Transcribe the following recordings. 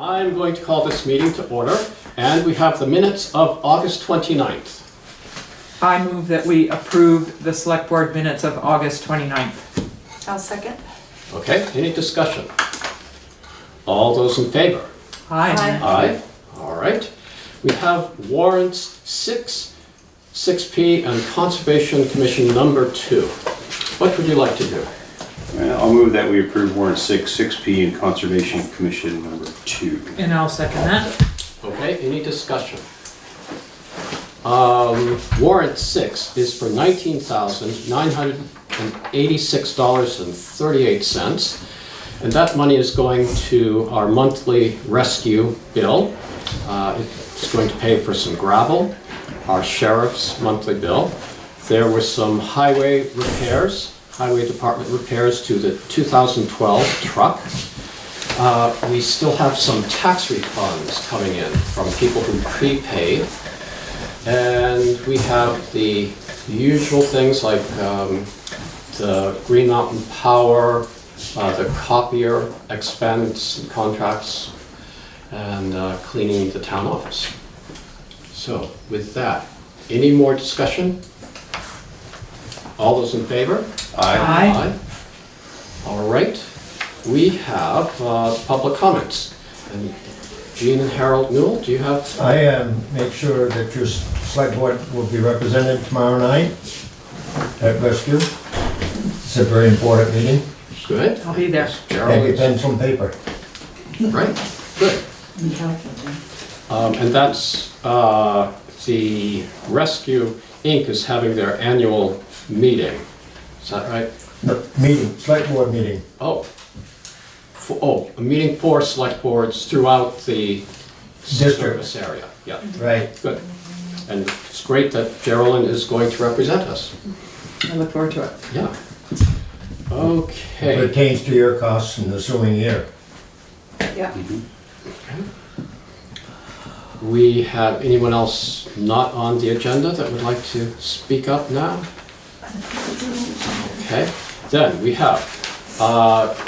I'm going to call this meeting to order, and we have the minutes of August 29th. I move that we approve the select board minutes of August 29th. I'll second. Okay, any discussion? All those in favor? Aye. Aye. All right. We have warrants 6, 6P, and Conservation Commission number 2. What would you like to do? I'll move that we approve warrant 6, 6P, and Conservation Commission number 2. And I'll second that. Okay, any discussion? Warrant 6 is for $19,986.38, and that money is going to our monthly rescue bill. It's going to pay for some gravel, our sheriff's monthly bill. There were some highway department repairs to the 2012 truck. We still have some tax refunds coming in from people who prepaid. And we have the usual things like the Green Mountain Power, the copier expense and contracts, and cleaning the town office. So with that, any more discussion? All those in favor? Aye. All right, we have public comments. And Jean and Harold Newell, do you have? I make sure that your select board will be represented tomorrow night at rescue. It's a very important meeting. Good. I'll be there. Take your Gerald? pencil and paper. Right, good. And that's, the Rescue Inc. is having their annual meeting. Is that right? No, meeting, select board meeting. Oh. A meeting for select boards throughout the service area. Yeah, Right. good. And it's great that Geraldine is going to represent us. I look forward to it. Yeah. It Okay. pertains to your costs in the ensuing year. Yeah. We have anyone else not on the agenda that would like to speak up now? Okay, then we have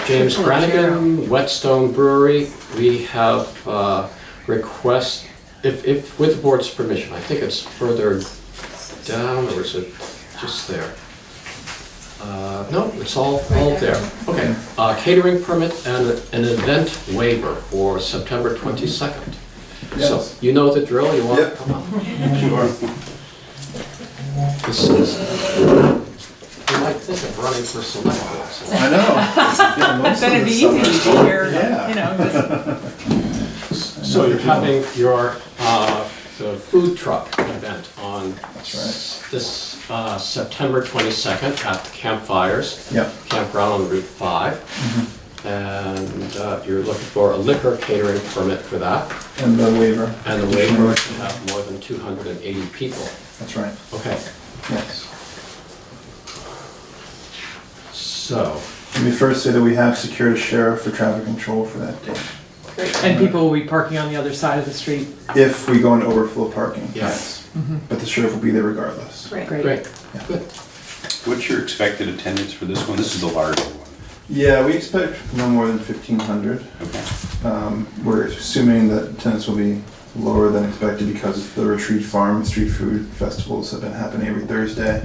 James Branagan, Whetstone Brewery. We have request, if with the board's permission, I think it's further down, or is it just there? No, it's all there. Okay, catering permit and an event waiver for September 22nd. So, you know the drill, you want to come up? Sure. This is, you might think of running for select board. I know. Then it'd be easy to be here, Yeah. you know, So you're having your, the food truck event on That's right. this September 22nd at the Campfires. Yep. Campground on Route 5. And you're looking for a liquor catering permit for that. And the waiver. And the waiver to have more than 280 people. That's right. Okay, Yes. so, Let me first say that we have secured a sheriff for traffic control for that day. and people will be parking on the other side of the street. If we go into overflow parking, Yeah. yes. But the sheriff will be there regardless. Great. great, Yeah. good. What's your expected attendance for this one? This is the larger one. Yeah, we expect no more than 1,500. Okay. We're assuming that attendance will be lower than expected because the Retreat Farm street food festivals have been happening every Thursday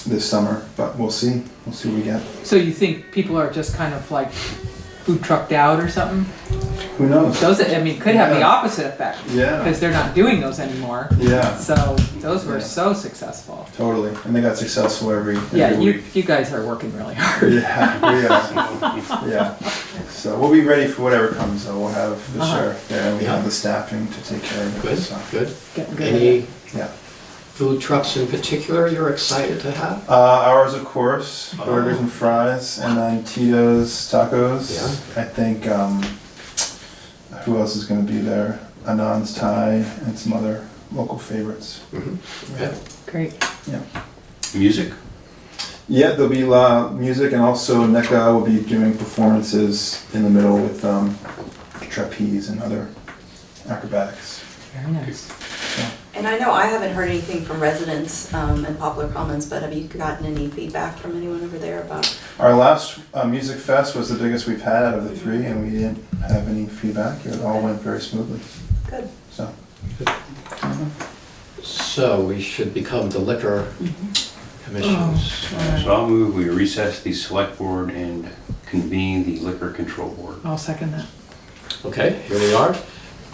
this summer, but we'll see. We'll see what we get. So you think people are just kind of like food trucked out or something? Who knows? Those, I mean, could have the Yeah. opposite effect. Yeah. Because they're not doing those anymore. Yeah, So those were Yeah. so successful. totally. And they got successful every Yeah, week. you guys are working really hard. Yeah, we are. Yeah. So we'll be ready for whatever comes though. We'll have the sheriff there and we have the staffing to take care of it. Good, So, good. Getting good at Any it. yeah. food trucks in particular you're excited to have? Ours, of course, Oh. burgers and fries, and then Tito's tacos. Yeah. I think, who else is gonna be there? Anand's Thai and some other local favorites. Okay. Great. Yeah. Music? Yeah, there'll be music, and also NECA will be doing performances in the middle with trapeze and other acrobatics. Very nice. So, And I know I haven't heard anything from residents and Poplar Commons, but have you gotten any feedback from anyone over there about? Our last music fest was the biggest we've had out of the three, and we didn't have any feedback. It all went very smoothly, Good. so. So we should become the liquor commission. Alright. So I'll move, we recess the select board and convene the liquor control board. I'll second that. Okay, here we are.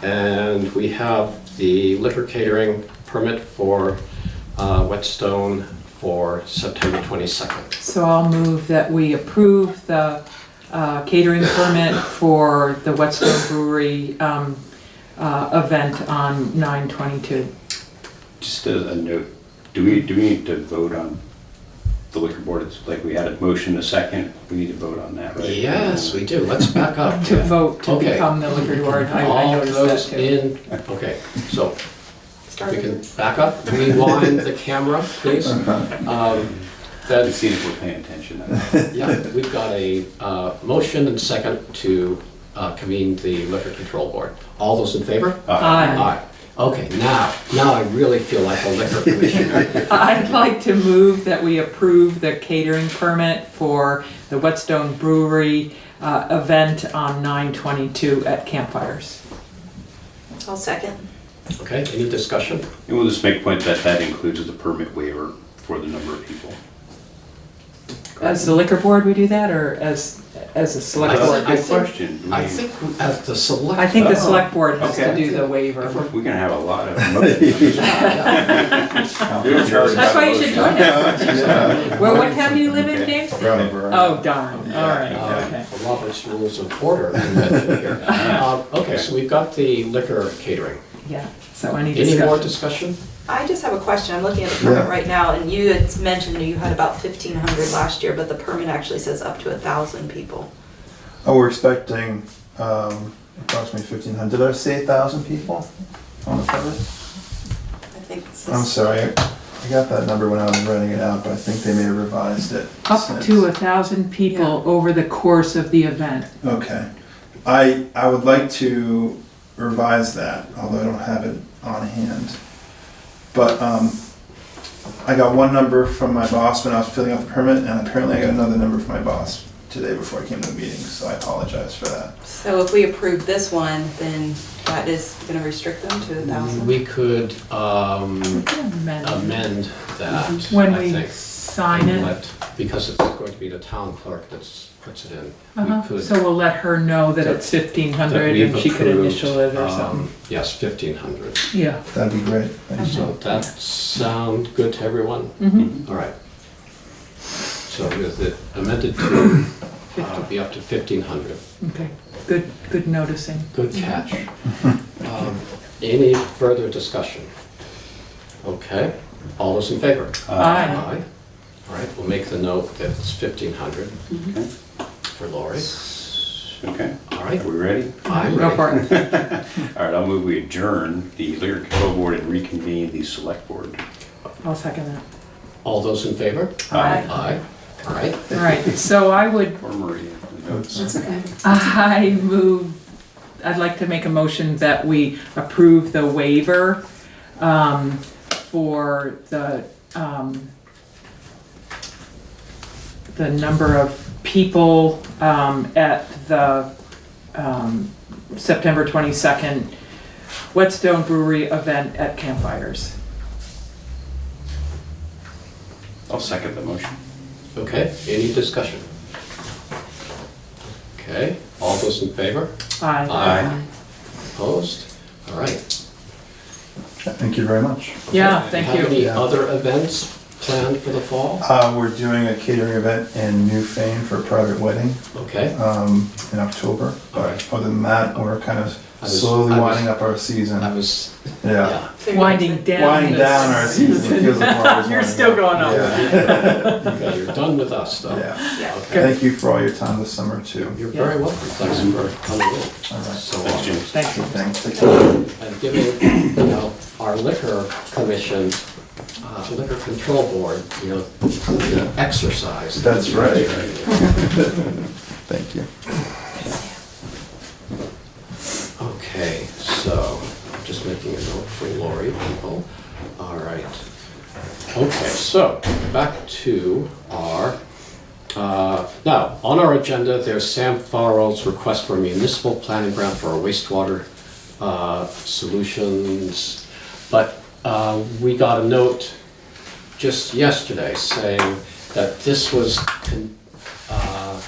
And we have the liquor catering permit for Whetstone for September 22nd. So I'll move that we approve the catering permit for the Whetstone Brewery event on 9/22. Just a note, do we need to vote on the liquor board? It's like we had a motion, a second, we need to vote on that, right? Yes, we do. Let's back up. To vote to Okay. become the liquor board. I All noticed those that too. in, okay, so Start we with can back up, rewind the camera, please. Let's That's, see if we're paying attention. yeah, we've got a motion and second to convene the liquor control board. All those in favor? Aye. Aye. Okay, now I really feel like a liquor commissioner. I'd like to move that we approve the catering permit for the Whetstone Brewery event on 9/22 at Campfires. I'll second. Okay, any discussion? And we'll just make a point that that includes the permit waiver for the number of people. As the liquor board, we do that, or as a select I board? think- Good question. I think as the select. I think the select board has to Okay. do the waiver. We're gonna have a lot of motions. You're in charge of That's why you should motion. join us. Well, what town do you live in, Okay. James? Brownie. Oh, darn, all right, okay. The Robert's Rules of Order convention here. Okay, so we've got the liquor catering. Yeah, so any Any more discussion? discussion? I just have a question. I'm looking at the permit Yeah. right now, and you had mentioned you had about 1,500 last year, but the permit actually says up to 1,000 people. Oh, we're expecting approximately 1,500. Did I say 1,000 people on the permit? I think this I'm is, sorry, I got that number when I was writing it out, but I think they may have revised it Up since. to 1,000 people over the course of the event. Okay. I would like to revise that, although I don't have it on hand. But I got one number from my boss when I was filling out the permit, and apparently I got another number from my boss today before I came to the meeting, so I apologize for that. so if we approve this one, then that is gonna restrict them to 1,000? We could Amend. amend that, When I we think. sign and it. let- Because it's going to be the town clerk that puts it in. Uh-huh. We could. So we'll let her know that it's that 1,500 we've and she could approved, initial it or something. Yes, 1,500. Yeah. That'd be great. Thank you. So that sound good to everyone? Mhm. All right. So with it amended to be up to 1,500. Okay, good noticing. Good catch. Any further discussion? Okay, all those in favor? Aye. All right, we'll make the note that it's 1,500 Okay. for Lori. Okay, All right, are we ready? I'm Go ready. for it. All right, I'll move we adjourn the liquor control board and reconvene the select board. I'll second that. All those in favor? Aye. Aye. All right. All right, so I would, Or Maria, the notes. I'd like to make a motion that we approve the waiver for the number of people at the September 22nd Whetstone Brewery event at Campfires. I'll second the motion. Okay, any discussion? Okay, all those in favor? Aye. Aye. Opposed? All right. Thank you very much. Yeah, Okay, thank Have you. any other events planned for the fall? We're doing a catering event in New Fane for a private wedding Okay, in October. All right. But other than that, we're kind of I was- slowly I was- winding up our season. I was, Yeah. yeah. Winding down. Winding this- down our season. It feels like we're always You're winding still up. going on. Yeah. Okay, you're done with us, though. Yeah. Yeah. Okay. Thank you for all your time this summer too. You're very welcome. Thanks for coming in. All right. So, Thanks, James. Thank you. Thanks. Take care. and giving, our liquor commission, liquor control board, the exercise. That's right. Thank you. Okay, so, I'm just making a note for Lori. Municipal. All right. Okay, so back to our, now, on our agenda, there's Sam Farwell's request for a municipal planning grant for our wastewater solutions. But we got a note just yesterday saying that this was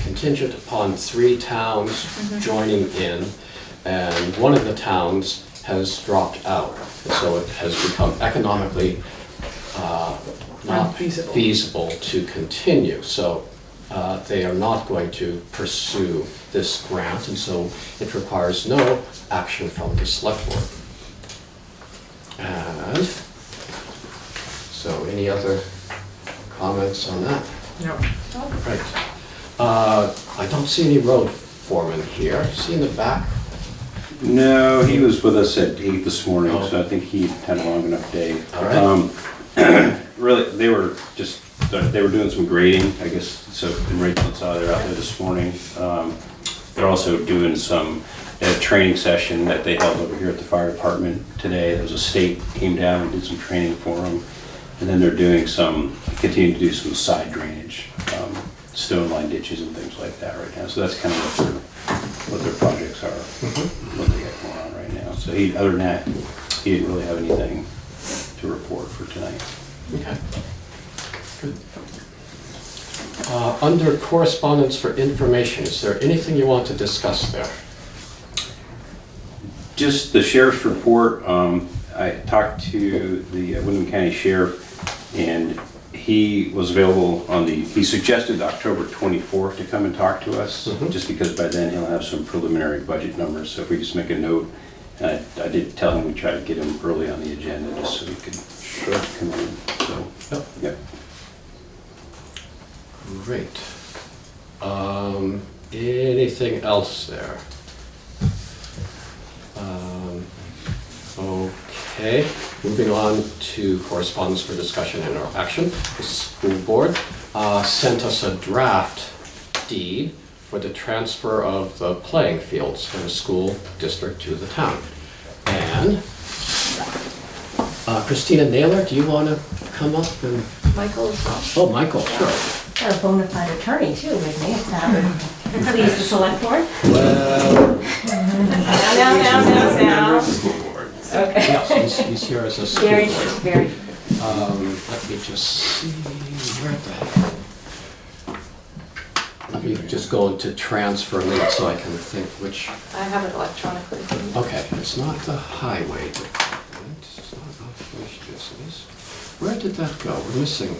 contingent upon 3 towns joining in, and one of the towns has dropped out. So it has become economically not feasible to continue. So they are not going to pursue this grant, and so it requires no action from the select board. And so any other comments on that? No. Right. I don't see any road foreman here. See in the back? No, he was with us at 8 this morning, Oh. so I think he had a long enough day. All right. Really, they were doing some grading, I guess, so Rachel saw they're out there this morning. They're also doing a training session that they held over here at the fire department today. There was a state came down and did some training for them. And then they're doing continuing to do some side drainage, stone line ditches and things like that right now. So that's kind of what their projects are, what they got going on right now. So other than that, he didn't really have anything to report for tonight. Okay. Good. Under correspondence for information, is there anything you want to discuss there? Just the sheriff's report. I talked to the Windham County Sheriff, and he was available he suggested October 24th to come and talk to us, just because by then he'll have some preliminary budget numbers. So if we just make a note, and I did tell him we try to get him early on the agenda just so he could come in. So, yep. Great. Anything else there? Okay, moving on to correspondence for discussion and or action. The school board sent us a draft deed for the transfer of the playing fields from the school district to the town. And Christina Naylor, do you want to come up and? Michael as well. Oh, Michael, sure. Got a bona fide attorney too with me, please the select board. Well, Now. Okay. yes, he's here as a school Very, board. very. Let me just see, where the heck? Let me just go into transfer link so I can think which, I have it electronically. okay, it's not the highway department, it's not unfinished business. Where did that go? We're missing.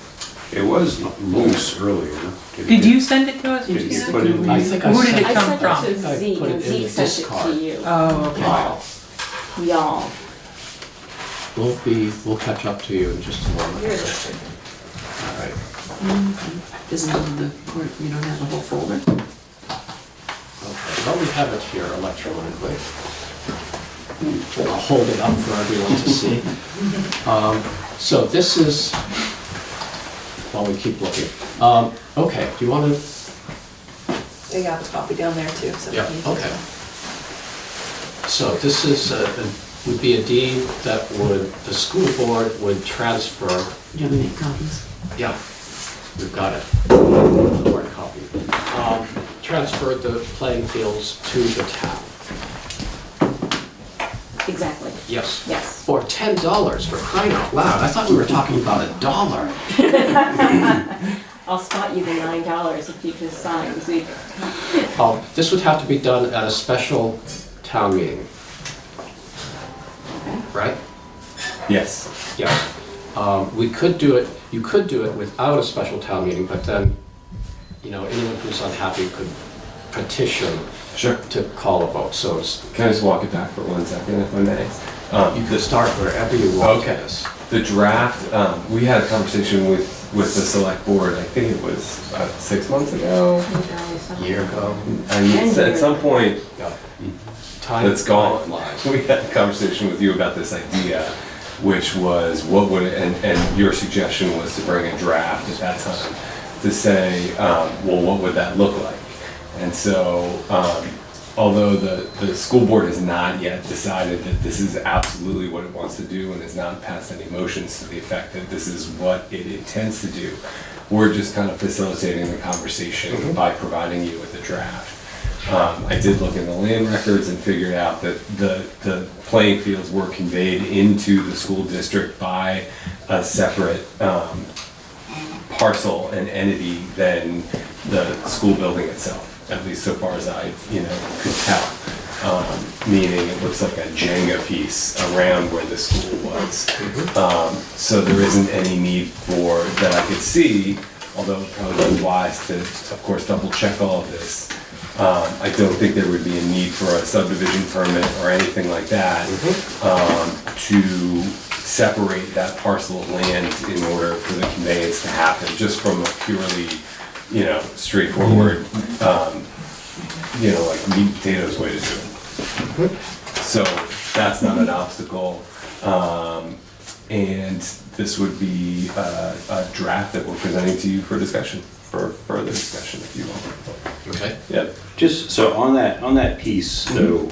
It was loose earlier. Did you send it to us? Did you put it in? I think I Who did sent it I come sent from? it to I Zeke, put it and in the Zeke sent it discard. to you. Oh, okay. Y'all. We'll catch up to you in just a moment. Here it is. All right. Isn't on the, or you don't have a whole folder? Okay, well, we have it here electronically. I'll hold it up for everyone to see. So this is, while we keep looking. Okay, do you want to? They got a copy down there too, so. Yeah, okay. So this is, would be a deed that the school board would transfer. Do you have any copies? Yeah, we've got it. Hard copy. Transfer the playing fields to the town. Exactly. Yes. Yes. For $10, for crying out loud. I thought we were talking about $1. I'll spot you the $9 if you just sign, Zeke. This would have to be done at a special town meeting, right? Yes. Yeah. We could do it, you could do it without a special town meeting, but then, anyone who's unhappy could petition Sure. to call a vote, so it's, Can I just walk it back for 1 second, if I may? you can start wherever you want. Okay. The draft, we had a conversation with the select board, I think it was about 6 months ago. Year ago. And at some point, Yeah. Time it's gone. flies. We had a conversation with you about this idea, which was what would, and your suggestion was to bring a draft at that time to say, well, what would that look like? And so although the school board has not yet decided that this is absolutely what it wants to do and has not passed any motions to the effect that this is what it intends to do, we're just kind of facilitating the conversation by providing you with a draft. I did look in the land records and figured out that the playing fields were conveyed into the school district by a separate parcel and entity than the school building itself, at least so far as I could tell. Meaning it looks like a Jenga piece around where the school was. So there isn't any need for, that I could see, although it probably be wise to, of course, double check all of this. I don't think there would be a need for a subdivision permit or anything like that to separate that parcel of land in order for the conveyance to happen, just from a purely, straightforward, like meat and potatoes way to do it. So that's not an obstacle. And this would be a draft that we're presenting to you for discussion, for further discussion, if you will. Okay. Yep. Just so on that piece, though,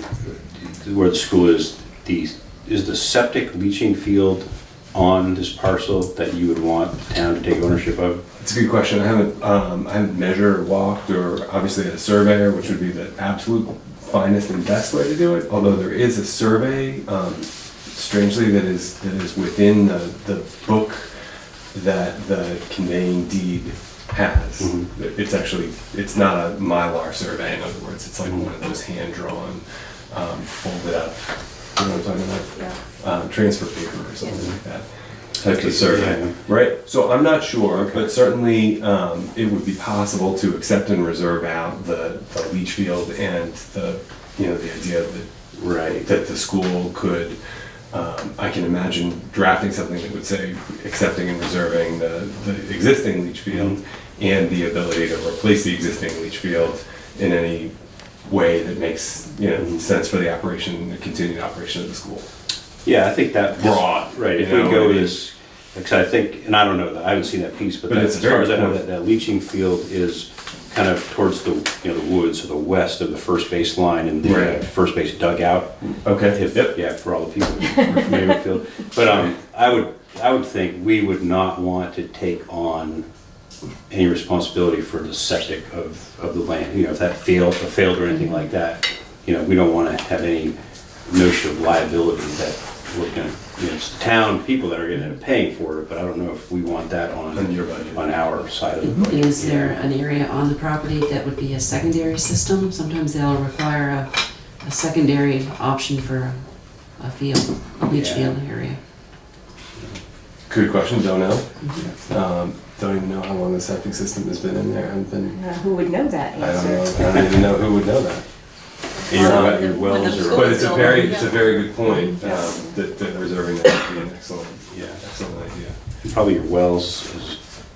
where the school is the septic leaching field on this parcel that you would want the town to take ownership of? It's a good question. I haven't measured or walked or obviously had a surveyor, which would be the absolute finest and best way to do it. Although there is a survey, strangely, that is within the book that the conveying deed has. It's not a Mylar survey, in other words. It's like one of those hand-drawn, folded up, you know what I'm talking about? Transfer paper or something like that. Type of survey. Yeah. Right, so I'm not sure, but certainly it would be possible to accept and reserve out the leach field and the idea that the school could, I can imagine drafting something that would say accepting and reserving the existing leach field and the ability to replace the existing leach field in any way that makes sense for the continued operation of the school. Yeah, I think that Broad, right. If we go with this, because I think, and I don't know that I haven't seen that piece, but it's as far as I know, very that leaching field is kind of towards the the woods, or the west of the first base line and the Right. first base dugout. Okay. For all the people who are familiar with the field. But I would think we would not want to take on any responsibility for the septic of the land. If that failed or anything like that, we don't want to have any notion of liability that we're going to, it's the town people that are going to end up paying for it, but I don't know if we want that on your budget. on our side of the budget. Is there an area on the property that would be a secondary system? Sometimes they'll require a secondary option for a field, a leach Yeah. field area. Good question, don't know. Don't even know how long the septic system has been in there. Haven't been. Who would know that I don't answer? know. I don't even know who would know that. And your wells When the are. school But it's a very good Yeah. point. That reserving that would be an excellent idea. Probably your wells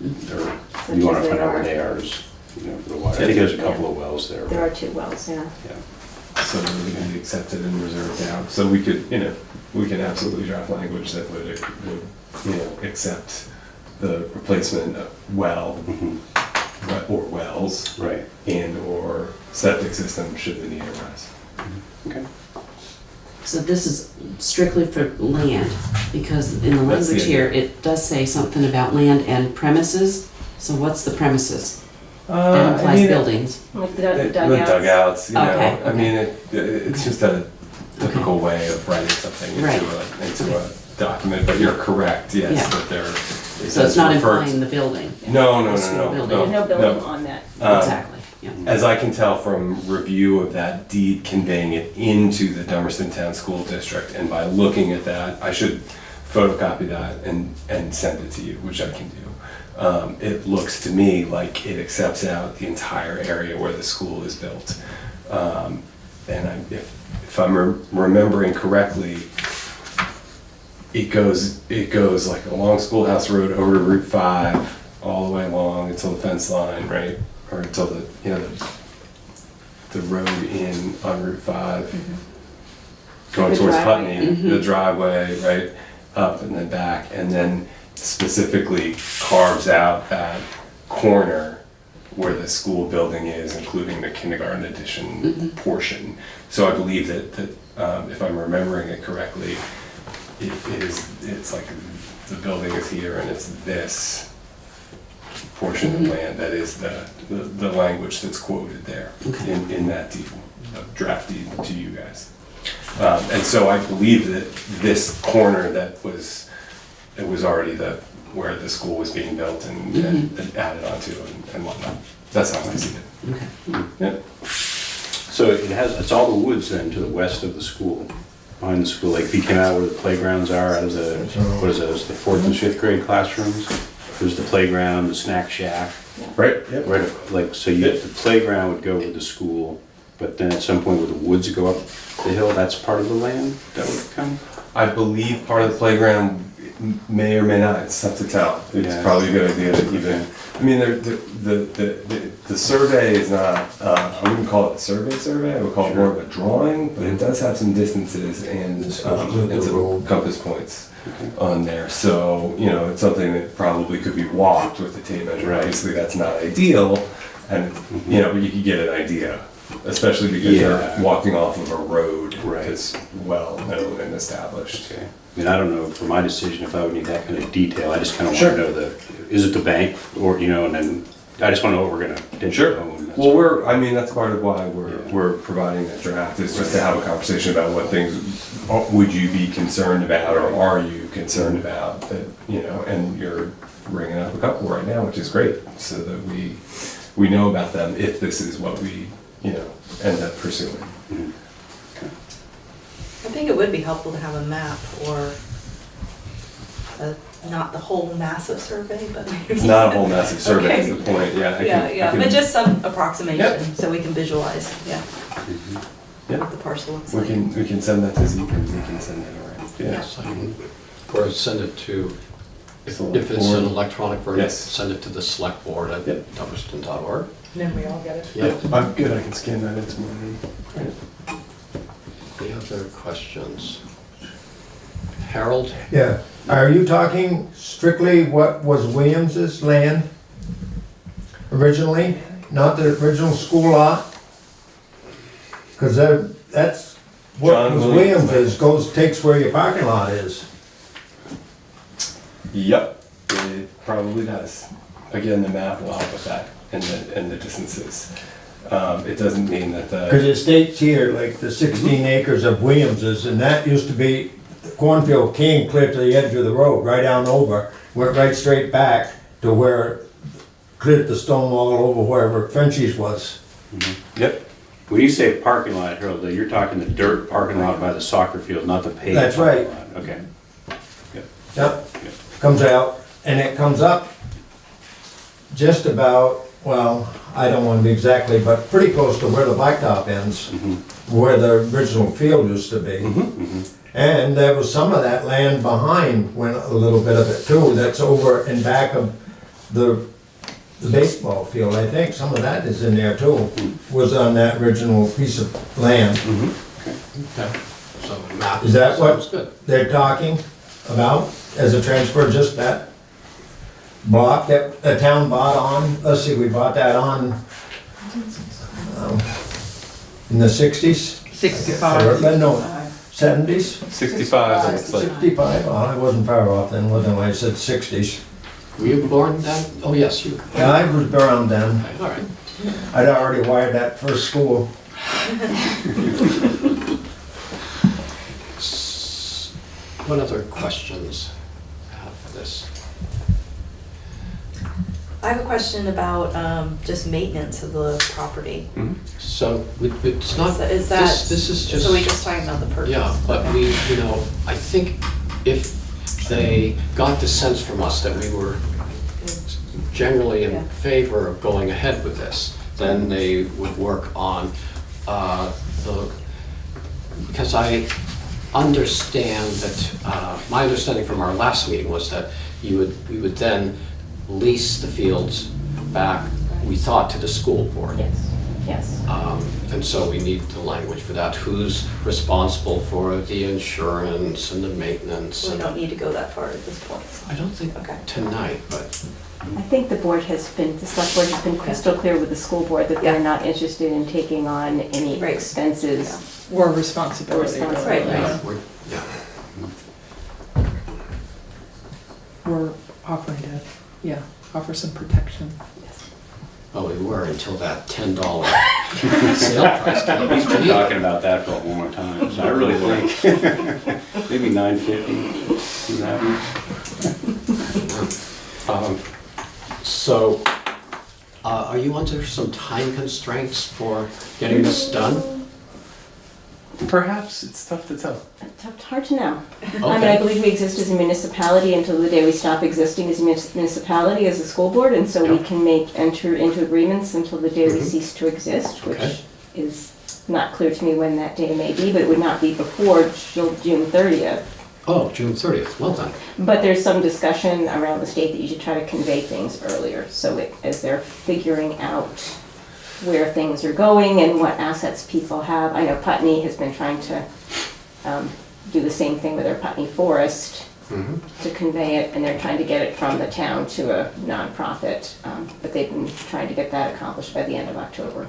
or you want to find out where they are, for the water. I think there's a couple of wells there. There are 2 wells, yeah. Yeah. So they can be accepted and reserved out. So we could, we can absolutely draft language that would accept the replacement well or wells Right. and or septic system should the need arise. Okay. So this is strictly for land, because in the That's the language here, idea. it does say something about land and premises. So what's the premises? That I implies mean, buildings. Like the The dugouts. dugouts, Okay, I mean, okay. it's just a typical way of writing something Right. into a document, but you're correct, yes, Yeah. that there. So it's not implying the building. No, School building. There's no building on that. Exactly, yeah. As I can tell from review of that deed conveying it into the Dummerston Town School District, and by looking at that, I should photocopy that and send it to you, which I can do. It looks to me like it accepts out the entire area where the school is built. And if I'm remembering correctly, it goes like along Schoolhouse Road over to Route 5, all the way along until the fence line, right? Or until the road in on Route 5, going The towards driveway. Putney, the driveway, right? Up and then back, and then specifically carves out that corner where the school building is, including the kindergarten addition portion. So I believe that if I'm remembering it correctly, it's like the building is here and it's this portion of land that is the language that's quoted there in that deed, draft deed to you guys. And so I believe that this corner it was already where the school was being built and added onto and whatnot. That's how I see it. Okay. Yep. So it's all the woods then to the west of the school, behind the school. Like if you came out where the playgrounds are, out of the, what is those, the 4th and 5th grade classrooms? There's the playground, the snack shack. Right? Yep. Right, like, so the playground would go with the school, but then at some point would the woods go up the hill, that's part of the land that would come? I believe part of the playground may or may not, it's tough to tell. It's probably a good idea to even, I mean, the survey is not, I wouldn't call it a survey, I would call it more of a drawing, but it does have some distances and some compass points on there. So, you know, it's something that probably could be walked with the tape measure. Obviously, that's not ideal, and, you know, you could get an idea, especially because you're walking off of a road that's well known and established. Okay. I mean, I don't know, for my decision, if I would need that kind of detail, I just kind of want to know is it the bank, or, you know, and then, I just want to know what we're going to own. Well, I mean, that's part of why we're providing that draft, is just to have a conversation about what things would you be concerned about, or are you concerned about, that, you know, and you're bringing up a couple right now, which is great, so that we know about them if this is what we, you know, end up pursuing. I think it would be helpful to have a map or not the whole massive survey, but maybe. It's not a whole massive survey, is the point, yeah. Yeah, but just some approximation, so we can visualize, Yeah. what the parcel looks We like. can send that to Zeke, and Zeke can send that around. Yes, I can, or send it to, if it's an electronic version, Yes. send it to the select board at dummerston.org. Then we all get it. Yeah. I'm good, I can scan that into my. Any other questions? Harold? Yeah, are you talking strictly what was Williams's land originally, not the original school lot? Because that's what John was Williams' Williams's, takes where your parking lot is. Yep, it probably does. Again, the map will help with that and the distances. It doesn't mean that Because it states here, like the 16 acres of Williams's, and that used to be, the cornfield came clear to the edge of the road, right down over, went right straight back to where, cleared the stone wall over wherever Frenchie's was. Yep. When you say parking lot, Harold, you're talking the dirt parking lot by the soccer field, not the paved That's right. parking lot. Okay. Yep, comes out, and it comes up just about, well, I don't want to be exactly, but pretty close to where the blacktop ends, where the original field used to be. And there was some of that land behind, went a little bit of it too, that's over in back of the baseball field, I think. Some of that is in there too, was on that original piece of land. Okay. So the map Is that what- sounds good. They're talking about as a transfer, just that block that the town bought on, let's see, we bought that on in the 60s? 65. No, 70s? 65, it's like 65, oh, I wasn't far off then, wasn't I? I said 60s. Were you born then? Oh, yes, you. Yeah, I was around then. All right. I'd already wired that first school. What other questions I have for this? I have a question about just maintenance of the property. So it's not, Is that, this is just. so we're just talking about the purchase? Yeah, but we, you know, I think if they got the sense from us that we were generally Yeah. in favor of going ahead with this, then they would work on because I understand that, my understanding from our last meeting was that we would then lease the fields back, we thought, to the school board. Yes. And so we need the language for that. Who's responsible for the insurance and the maintenance? So we don't need to go that far at this point. I don't think Okay. tonight, but I think the select board has been crystal clear with the school board that they're not interested in taking on any Right. expenses. Or responsibility. Or responsibility. really. Right. Yeah. We're offering to, offer some protection. Oh, we were until that $10 sale price came. He's been talking about that for a long time, so I really think maybe $9.50. See what happens? So, are you under some time constraints for getting this done? Perhaps, it's tough to tell. It's hard to know. I mean, I Okay. believe we exist as a municipality until the day we stop existing as a municipality, as a school board, and so we Yeah. can enter into agreements until the day we Mhm. cease to exist, which Okay. is not clear to me when that day may be, but it would not be before June 30th. Oh, June 30th, well done. But there's some discussion around the state that you should try to convey things earlier, so as they're figuring out where things are going and what assets people have. I know Putney has been trying to do the same thing with their Putney Forest Mhm. to convey it, and they're trying to get it from the town to a nonprofit, but they've been trying to get that accomplished by the end of October.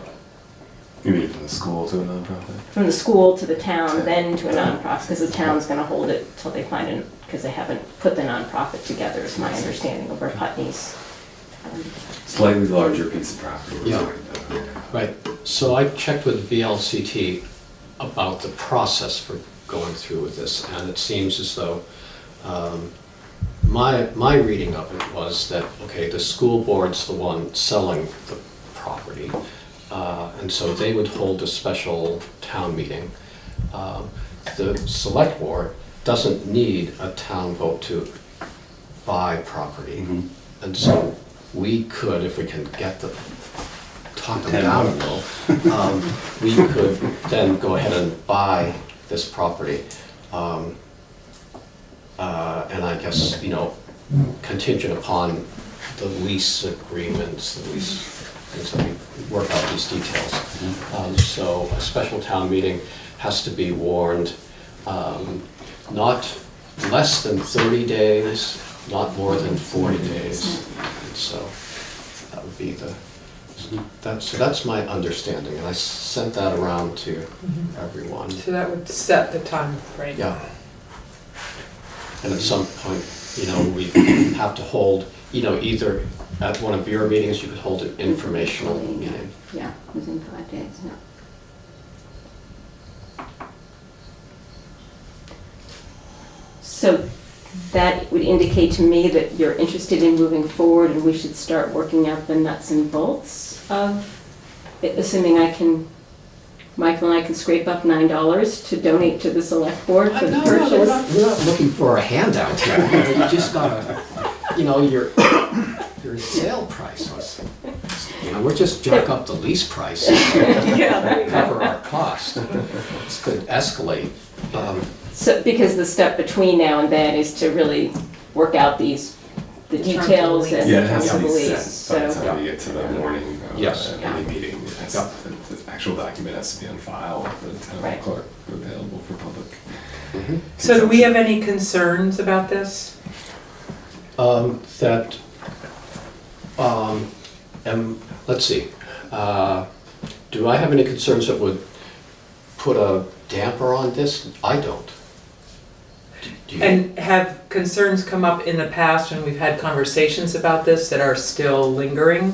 You mean from the school to a nonprofit? From the school to the town, then to a nonprofit, because the town's gonna hold it till they find it, because they haven't put the nonprofit together, is my understanding of where Putney's. Slightly larger piece of property. Yeah. Right, so I checked with VLCT about the process for going through with this, and it seems as though, my reading of it was that, okay, the school board's the one selling the property, and so they would hold a special town meeting. The select board doesn't need a town vote to buy property, Mhm. and so we could, if we can get the, talk them down a little, we could then go ahead and buy this property. And I guess, contingent upon the lease agreements, the lease, things that we work out these details. So a special town meeting has to be warned, not less than 30 days, not more than 40 days. And so that would be that's my understanding, and I sent that around to everyone. So that would set the time frame. Yeah. And at some point, we have to hold, either at one of your meetings, you could hold an informational meeting. Yeah, within 5 days, yeah. So that would indicate to me that you're interested in moving forward and we should start working out the nuts and bolts of it, assuming Michael and I can scrape up $9 to donate to the select board for the No, purchase. we're not looking for a handout here. You just gotta, your sale price was, we're just jack up the lease price to cover our cost. This could escalate. So, because the step between now and then is to really work out the terms of the details lease. and Yeah, it the has terms to of the be lease, set by the so. time you get to the morning Yes. of any meeting. It has- Yeah. The actual document has to be on file with the town Right. clerk, available for public. So do we have any concerns about this? Let's see, do I have any concerns that would put a damper on this? I don't. Do you? And have concerns come up in the past when we've had conversations about this that are still lingering?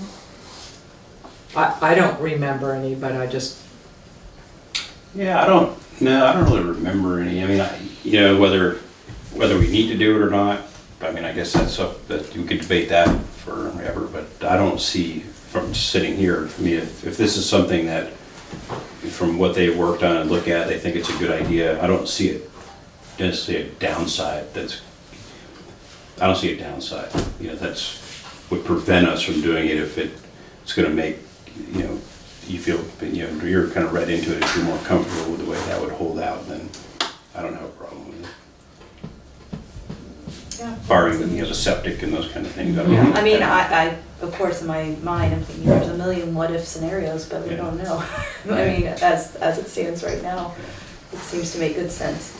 I don't remember any, but I just, Yeah, I don't really remember any. I mean, whether we need to do it or not, I guess that's up, that we could debate that forever, but I don't see from just sitting here, if this is something that, from what they worked on and look at, they think it's a good idea, I don't see it, necessarily a downside I don't see a downside. That's would prevent us from doing it if it's gonna make, you feel, you're kind of read into it, if you're more comfortable with the way that would hold out, then I don't have a problem with it. Barring, the septic and those kind of things. I don't know. I mean, I, of course, in my mind, I'm thinking there's a million what-if scenarios, but we Yeah. don't know. I mean, as it stands right now, it seems to make good sense.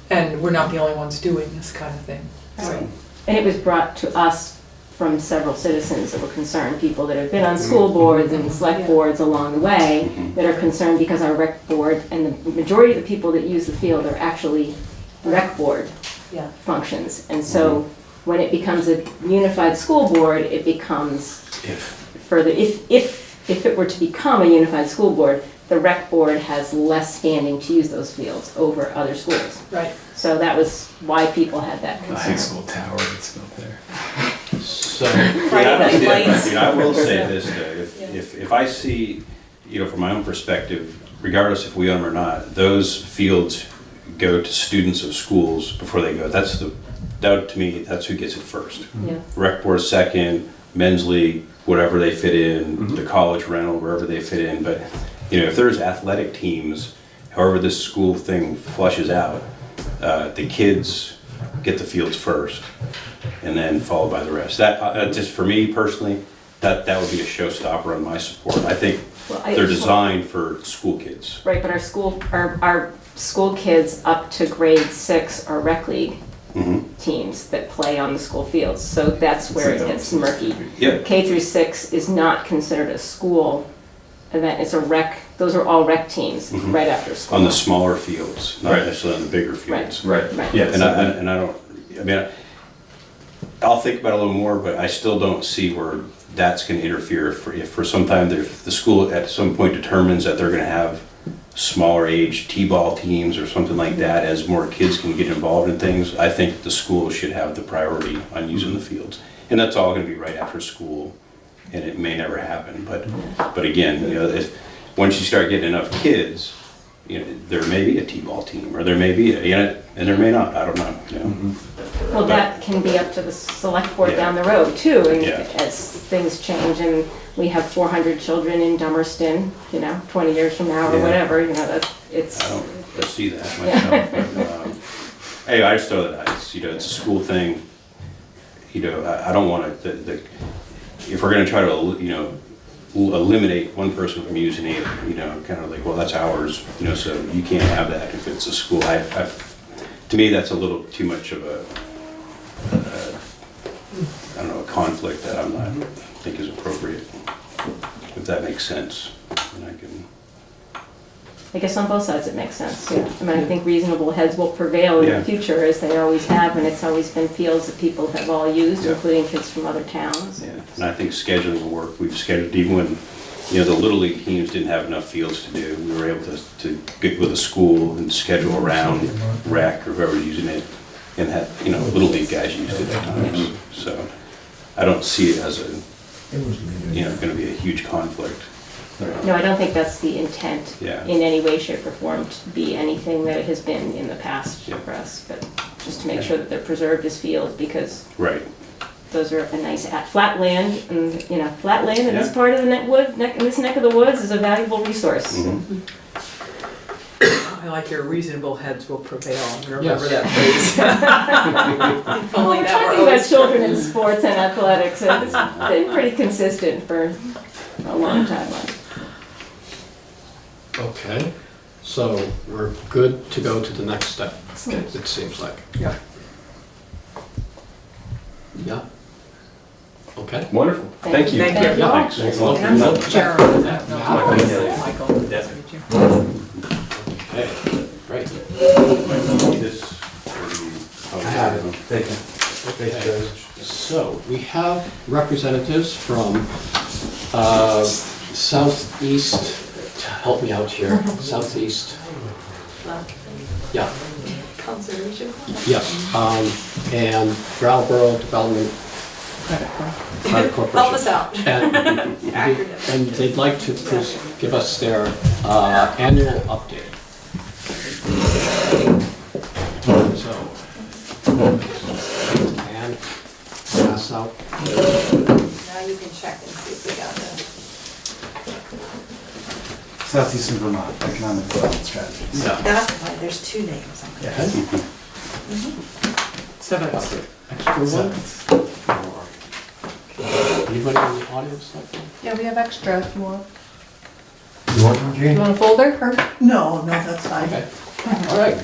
and we're not the only ones doing this kind of thing. Right. And it was brought to us from several citizens that were concerned, people that have been on school boards and select boards along the way, that are concerned because our rec board, and the majority of the people that use the field are actually rec board Yeah. functions. And so when it becomes a unified school board, it becomes further, if it were to become a unified school board, the rec board has less standing to use those fields over other schools. Right. So that was why people had that The high concern. school tower that's built there. So, Friday night lights. I mean, I will say this, though, if I see, from my own perspective, regardless if we own them or not, those fields go to students of schools before they go. That, to me, that's who gets it first. Yeah. Rec board second, men's league, whatever they fit in, the college rental, wherever they fit in. But, if there's athletic teams, however this school thing flushes out, the kids get the fields first, and then followed by the rest. That just for me personally, that would be a showstopper on my support. I think Well, they're designed for school kids. Right, but our school kids up to grade 6 are rec league teams that play on the school fields. So that's where it gets murky. Yeah. K through 6 is not considered a school event. It's a rec, those are all rec teams right after school. On the smaller fields, not Right. necessarily on the bigger fields. Right. Right. Yeah. And I don't, I'll think about it a little more, but I still don't see where that's gonna interfere if for some time, if the school at some point determines that they're gonna have smaller age T-ball teams or something like that, as more kids can get involved in things, I think the school should have the priority on using the fields. And that's all gonna be right after school, and it may never happen, but again, once you start getting enough kids, there may be a T-ball team, or there may be and there may not, I don't know. Well, that can be up to the select board Yeah. down the road too, and Yeah. as things change, and we have 400 children in Dummerston, 20 years from now or Yeah. whatever, it's. I don't foresee that myself, but, anyway, I just throw that out, it's a school thing, I don't want to, if we're gonna try to, eliminate one person from using it, kind of like, well, that's ours, so you can't have that if it's a school. To me, that's a little too much of a conflict that I'm not, think is appropriate, if that makes sense. And I can, I guess on both sides it makes sense, yeah. I think reasonable heads will prevail in Yeah. the future, as they always have, and it's always been fields that people have all used, Yeah. including kids from other towns. yeah, and I think scheduling will work. We've scheduled, even when, the Little League teams didn't have enough fields to do, we were able to get with a school and schedule around rec or whoever's using it, and had, Little League guys used it at times. So I don't see it as gonna be a huge conflict. No, I don't think that's the intent Yeah. in any way, shape, or form to be anything that it has been in the past Yeah. for us, but just to make sure that they're preserved as fields, because Right. those are a nice flat land, and flat land in this Yeah. part of the in this neck of the woods is a valuable resource. Mhm. I like your reasonable heads will prevail. Remember Yes. that phrase. If Well, only we're that were talking about always children in sports and athletics, and it's been pretty consistent for a long time. okay, so we're good to go to the next step, it seems like. Yeah. Yeah. Okay. Wonderful. Thank you. Thank you. Yeah, Thanks. thanks. Well, Jeremy. Yeah. Michael. Yeah. Okay, great. This, I have it. Thank you. Okay. So, we have representatives from southeast, help me out here, southeast, yeah, Conservation. yes, and Brattleboro Development Credit Corporation. Help us out. And they'd like to give us their annual update. So, and pass out. Now you can check and see if we got it. Southeastern Vermont Economic Development Strategies. Yeah. That's why there's two names on it. Yes. SeVEDS. Extra one? Anybody in the audience like that? Yeah, we have extra if you want. You want one, Gene? You want a folder? Or? No, that's fine. Okay, all right.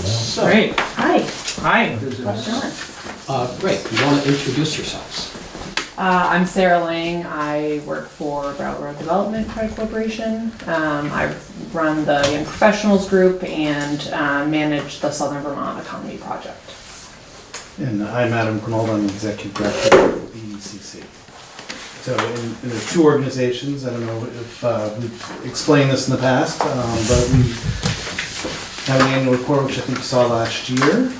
So, Great. Hi, Hi. how's it going? great, you want to introduce yourselves? I'm Sarah Lang. I work for Broward Development Credit Corporation. I run the Young Professionals Group and manage the Southern Vermont Economy Project. And I'm Adam Grinold, I'm the Executive Director of the BDCC. So, and there's two organizations, I don't know if we've explained this in the past, but we have an annual report, which I think you saw last year.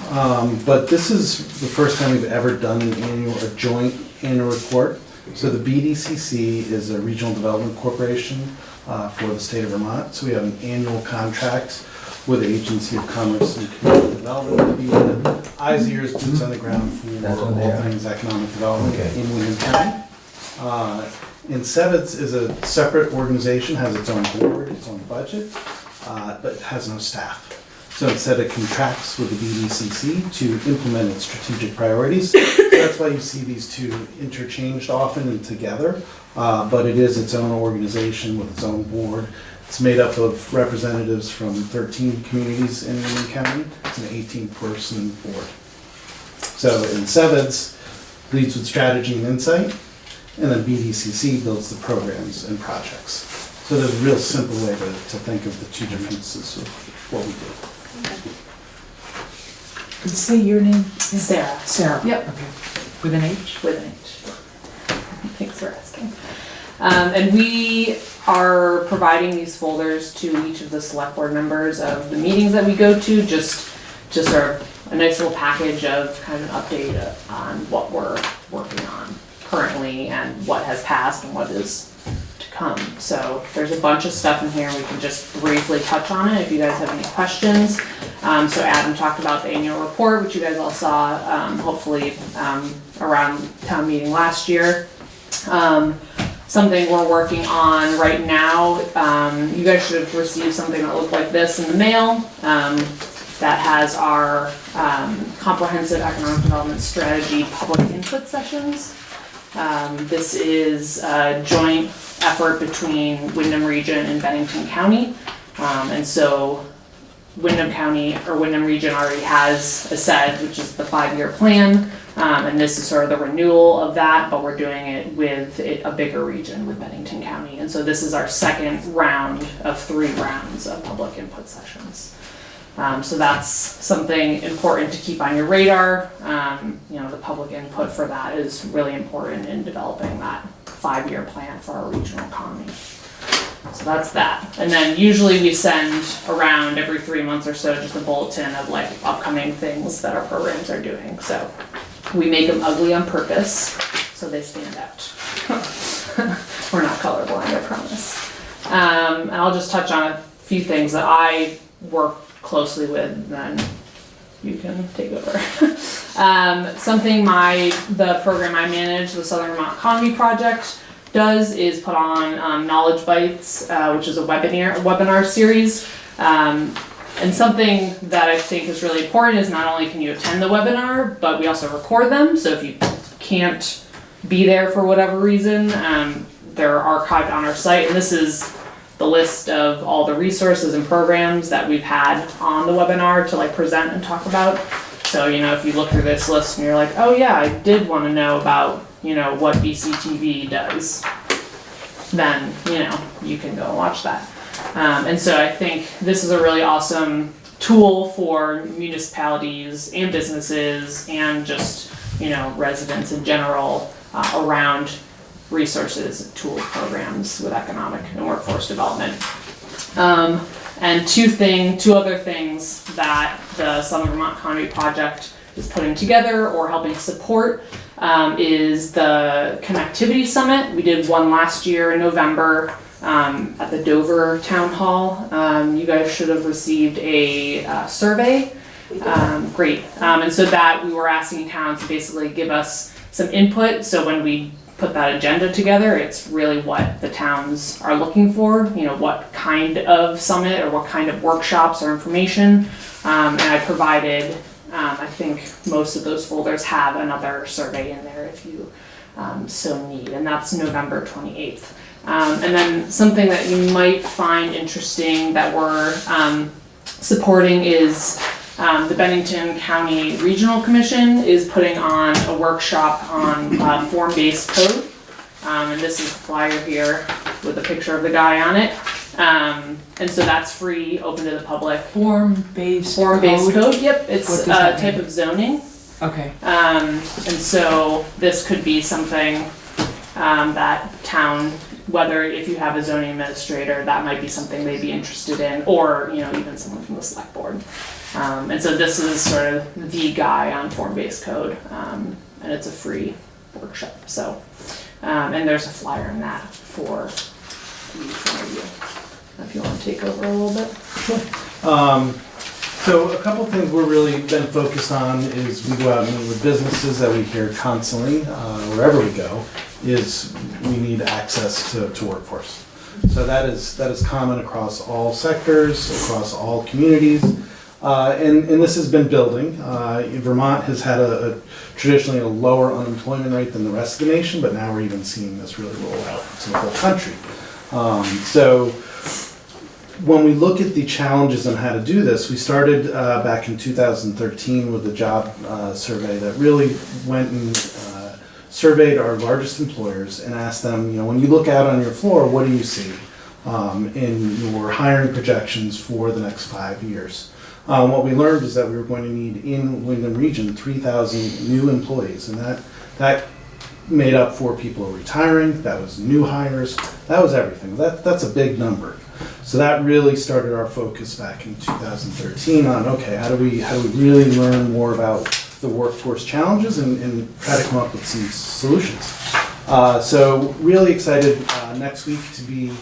But this is the first time we've ever done a joint annual report. So the BDCC is a regional development corporation for the state of Vermont. So we have an annual contract with the Agency of Commerce and Community Development to be the eyes, ears, boots on the ground for all things economic development in Wyndham County. And SeVEDS is a separate organization, has its own board, its own budget, but has no staff. So instead it contracts with the BDCC to implement its strategic priorities. So that's why you see these two interchanged often and together, but it is its own organization with its own board. It's made up of representatives from 13 communities in Wyndham County. It's an 18-person board. So in SeVEDS leads with strategy and insight, and then BDCC builds the programs and projects. So there's a real simple way to think of the two differences of what we do. Could you say your name? Sarah. Sarah. Yep. Okay. With an H? With an H. Thanks for asking. And we are providing these folders to each of the select board members of the meetings that we go to, just sort of a nice little package of kind of an update on what we're working on currently and what has passed and what is to come. So there's a bunch of stuff in here. We can just briefly touch on it if you guys have any questions. So Adam talked about the annual report, which you guys all saw, hopefully around town meeting last year. Something we're working on right now, you guys should have received something that looked like this in the mail. That has our comprehensive economic development strategy public input sessions. This is a joint effort between Wyndham Region and Bennington County. And so Wyndham County or Wyndham Region already has a SeVEDS, which is the 5-year plan. And this is sort of the renewal of that, but we're doing it with a bigger region with Bennington County. And so this is our second round of 3 rounds of public input sessions. So that's something important to keep on your radar. You know, the public input for that is really important in developing that 5-year plan for our regional economy. So that's that. And then usually we send around every 3 months or so just a bulletin of like upcoming things that our programs are doing. So we make them ugly on purpose so they stand out. We're not colorblind, I promise. And I'll just touch on a few things that I work closely with, then you can take over. Something the program I manage, the Southern Vermont Economy Project, does is put on Knowledge Bites, which is a webinar series. And something that I think is really important is not only can you attend the webinar, but we also record them. So if you can't be there for whatever reason, they're archived on our site. And this is the list of all the resources and programs that we've had on the webinar to like present and talk about. So, you know, if you look through this list and you're like, oh yeah, I did want to know about, you know, what BCTV does, then, you know, you can go and watch that. And so I think this is a really awesome tool for municipalities and businesses and just, you know, residents in general around resources, tools, programs with economic and workforce development. And two other things that the Southern Vermont Economy Project is putting together or helping support is the Connectivity Summit. We did one last year in November at the Dover Town Hall. You guys should have received a survey. Great. And so that we were asking towns to basically give us some input. So when we put that agenda together, it's really what the towns are looking for, you know, what kind of summit or what kind of workshops or information. And I provided, I think most of those folders have another survey in there if you so need, and that's November 28th. And then something that you might find interesting that we're supporting is The Bennington County Regional Commission is putting on a workshop on form-based code. And this is the flyer here with a picture of the guy on it. And so that's free, open to the public. Form-based Code, yep, it's What does a that type mean? of zoning. Okay. And so this could be something that town, whether if you have a zoning administrator, that might be something they'd be interested in, or, you know, even someone from the select board. And so this is sort of the guy on form-based code, and it's a free workshop, so. And there's a flyer in that for each one of you, if you want to take over a little bit. So a couple things we're really been focused on is we go out and meet with businesses that we hear constantly, wherever we go, is we need access to workforce. So that is common across all sectors, across all communities. And this has been building. Vermont has had traditionally a lower unemployment rate than the rest of the nation, but now we're even seeing this really roll out to the whole country. So when we look at the challenges on how to do this, we started back in 2013 with a job survey that really went and surveyed our largest employers and asked them, you know, when you look out on your floor, what do you see in your hiring projections for the next 5 years? What we learned is that we were going to need in Wyndham Region 3,000 new employees, and that made up for people retiring, that was new hires, that was everything. That's a big number. So that really started our focus back in 2013 on, okay, how do we really learn more about the workforce challenges and try to come up with some solutions. So really excited next week to be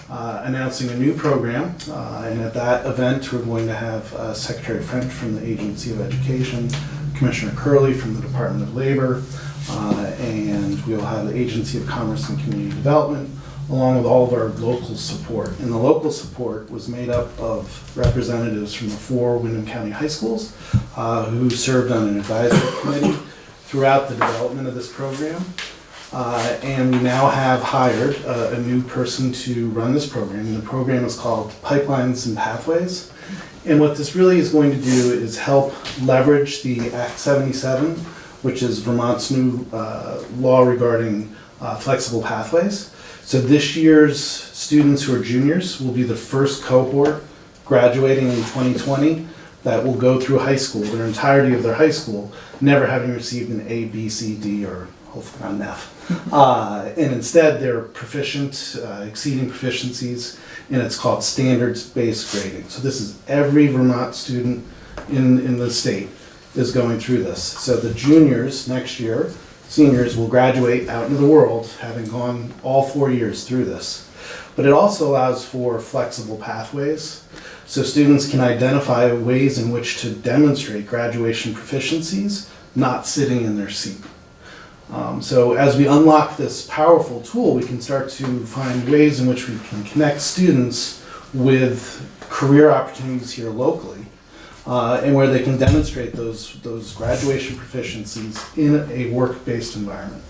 announcing a new program, and at that event we're going to have Secretary French from the Agency of Education, Commissioner Curley from the Department of Labor, and we'll have the Agency of Commerce and Community Development, along with all of our local support. And the local support was made up of representatives from the 4 Wyndham County high schools who served on an advisory committee throughout the development of this program. And we now have hired a new person to run this program. And the program is called Pipelines and Pathways. And what this really is going to do is help leverage the Act 77, which is Vermont's new law regarding flexible pathways. So this year's students who are juniors will be the first cohort graduating in 2020 that will go through high school, their entirety of their high school, never having received an A, B, C, D, or hopefully not an F. And instead they're proficient, exceeding proficiencies, and it's called standards-based grading. So this is every Vermont student in the state is going through this. So the juniors next year, seniors will graduate out into the world having gone all 4 years through this. But it also allows for flexible pathways, so students can identify ways in which to demonstrate graduation proficiencies, not sitting in their seat. So as we unlock this powerful tool, we can start to find ways in which we can connect students with career opportunities here locally, and where they can demonstrate those graduation proficiencies in a work-based environment.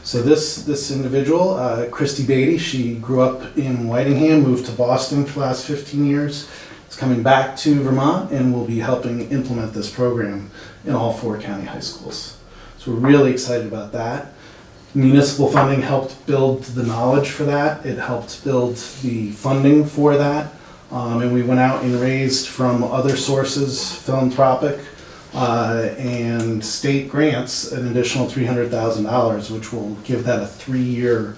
So this individual, Christy Beatty, she grew up in Whitingham, moved to Boston for the last 15 years, is coming back to Vermont, and will be helping implement this program in all 4 county high schools. So we're really excited about that. Municipal funding helped build the knowledge for that. It helped build the funding for that. And we went out and raised from other sources, philanthropic and state grants, an additional $300,000, which will give that a 3-year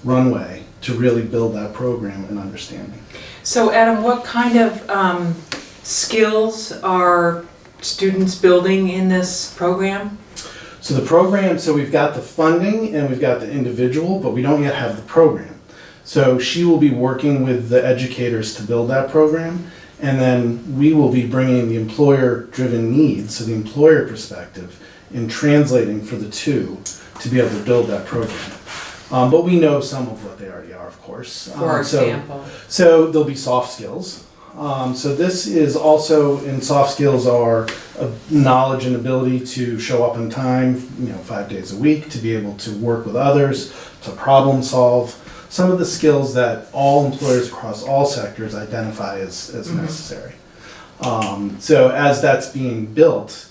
runway to really build that program and understanding. So Adam, what kind of skills are students building in this program? So the program, so we've got the funding and we've got the individual, but we don't yet have the program. So she will be working with the educators to build that program, and then we will be bringing the employer-driven needs, so the employer perspective, and translating for the two to be able to build that program. But we know some of what they already are, of course. For example? So there'll be soft skills. So this is also, in soft skills are knowledge and ability to show up on time, 5 days a week, to be able to work with others, to problem solve. Some of the skills that all employers across all sectors identify as necessary. So as that's being built,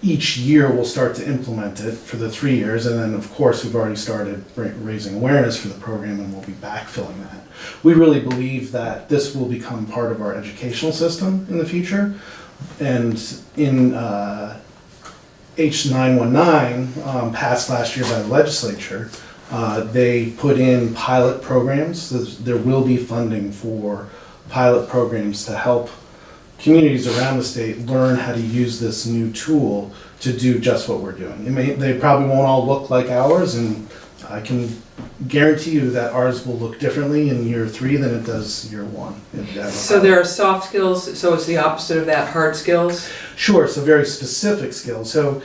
each year we'll start to implement it for the 3 years, and then of course we've already started raising awareness for the program, and we'll be backfilling that. We really believe that this will become part of our educational system in the future, and in H919, passed last year by the legislature, they put in pilot programs. There will be funding for pilot programs to help communities around the state learn how to use this new tool to do just what we're doing. They probably won't all look like ours, and I can guarantee you that ours will look differently in year 3 than it does year 1. So there are soft skills, so it's the opposite of that, hard skills? Sure, so very specific skills. So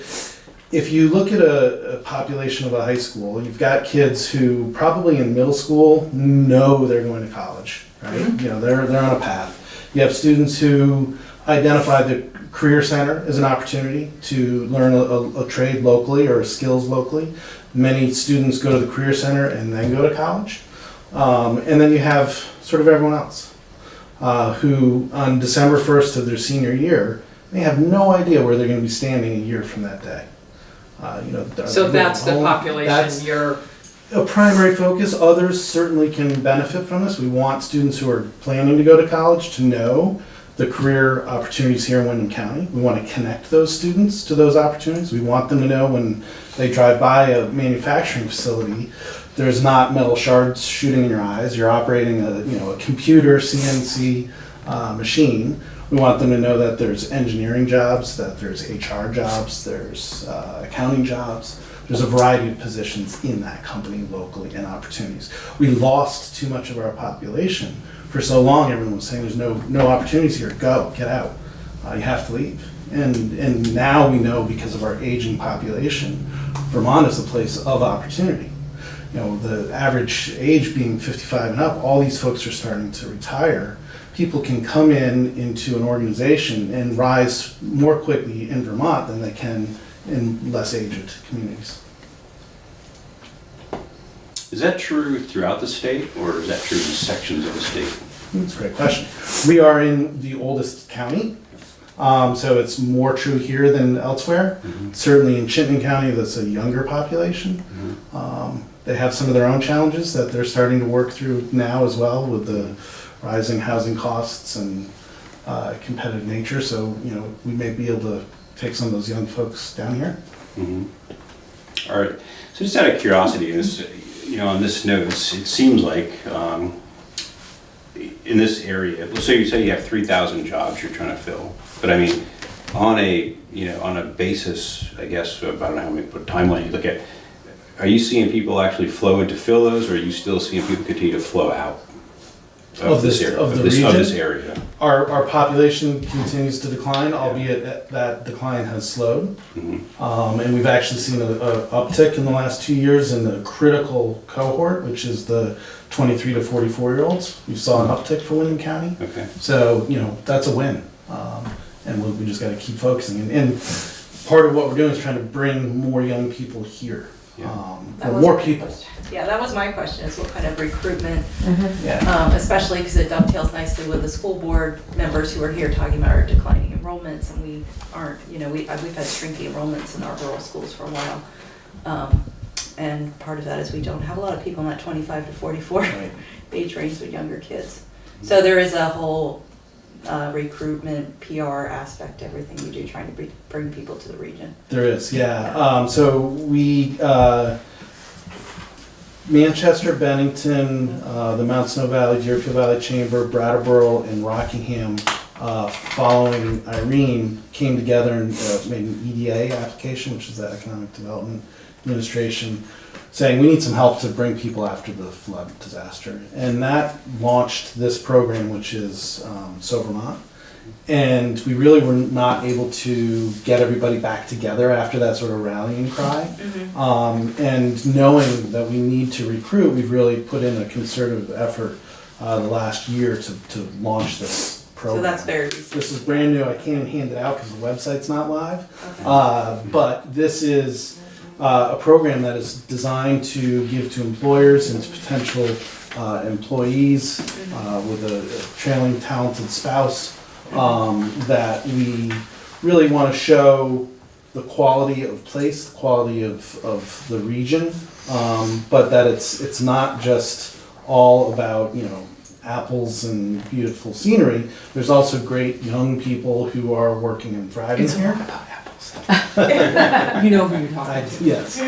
if you look at a population of a high school, you've got kids who probably in middle school know they're going to college, right? You know, they're on a path. You have students who identify the career center as an opportunity to learn a trade locally or skills locally. Many students go to the career center and then go to college. And then you have sort of everyone else who on December 1st of their senior year, they have no idea where they're going to be standing a year from that day. So that's the population That's you're... a primary focus. Others certainly can benefit from this. We want students who are planning to go to college to know the career opportunities here in Windham County. We want to connect those students to those opportunities. We want them to know when they drive by a manufacturing facility, there's not metal shards shooting in your eyes. You're operating a computer CNC machine. We want them to know that there's engineering jobs, that there's HR jobs, there's accounting jobs. There's a variety of positions in that company locally and opportunities. We lost too much of our population. For so long, everyone was saying there's no opportunities here. Go, get out. You have to leave. And now we know, because of our aging population, Vermont is a place of opportunity. You know, the average age being 55 and up, all these folks are starting to retire. People can come into an organization and rise more quickly in Vermont than they can in less aged communities. Is that true throughout the state, or is that true in sections of the state? That's a great question. We are in the oldest county, so it's more true here than elsewhere. Certainly in Chittenden County, that's a younger population. They have some of their own challenges that they're starting to work through now as well, with the rising housing costs and competitive nature. So, we may be able to take some of those young folks down here. All right. So just out of curiosity, on this note, it seems like in this area, so you say you have 3,000 jobs you're trying to fill, but I mean, on a basis, I guess, I don't know how many timeline you look at, are you seeing people actually flow in to fill those, or are you still seeing people continue to flow out of this area? Our population continues to decline, albeit that decline has slowed. And we've actually seen an uptick in the last 2 years in the critical cohort, which is the 23 to 44-year-olds. We saw an uptick for Windham County. Okay. So, that's a win. And we just got to keep focusing. And part of what we're doing is trying to bring more young people here. More people. Yeah, that was my question, is what kind of recruitment, Yeah. especially because it dovetails nicely with the school board members who are here talking about our declining enrollments, and we aren't, we've had shrinking enrollments in our rural schools for a while. And part of that is we don't have a lot of people in that 25 to 44 age range with younger kids. So there is a whole recruitment, PR aspect to everything we do, trying to bring people to the region. There is, yeah. So we, Manchester, Bennington, the Mount Snow Valley, Deerfield Valley Chamber, Brattleboro, and Rockingham, following Irene, came together and made an EDA application, which is the Economic Development Administration, saying we need some help to bring people after the flood disaster. And that launched this program, which is SoVermont. And we really were not able to get everybody back together after that sort of rallying cry. And knowing that we need to recruit, we've really put in a concerted effort the last year to launch this program. So that's very recent. This is brand new. I can't hand it out because the website's not live. But this is a program that is designed to give to employers and to potential employees with a trailing talented spouse that we really want to show the quality of place, the quality of the region, but that it's not just all about, you know, apples and beautiful scenery. There's also great young people who are working and thriving here. about apples. You know who you're talking to. Yes.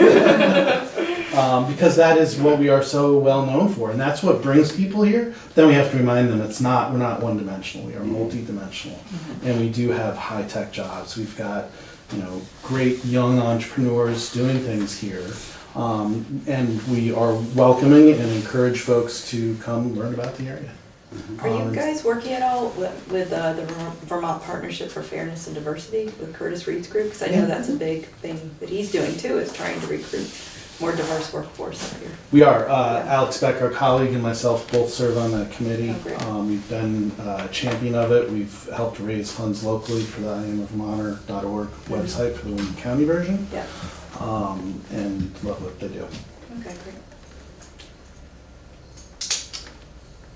Because that is what we are so well known for, and that's what brings people here. Then we have to remind them we're not one dimensional, we are multi-dimensional. And we do have high-tech jobs. We've got, you know, great young entrepreneurs doing things here. And we are welcoming and encourage folks to come learn about the area. Are you guys working at all with the Vermont Partnership for Fairness and Diversity with Curtis Reed's group? Because I know that's a big thing that he's doing too, is trying to recruit more diverse workforce up here. We are. Alex Beck, our colleague, and myself both serve on that committee. Oh, great. We've been a champion of it. We've helped raise funds locally for the IamAvermonter.org website for the Wayne County version. Yeah. And love what they do. Okay, great.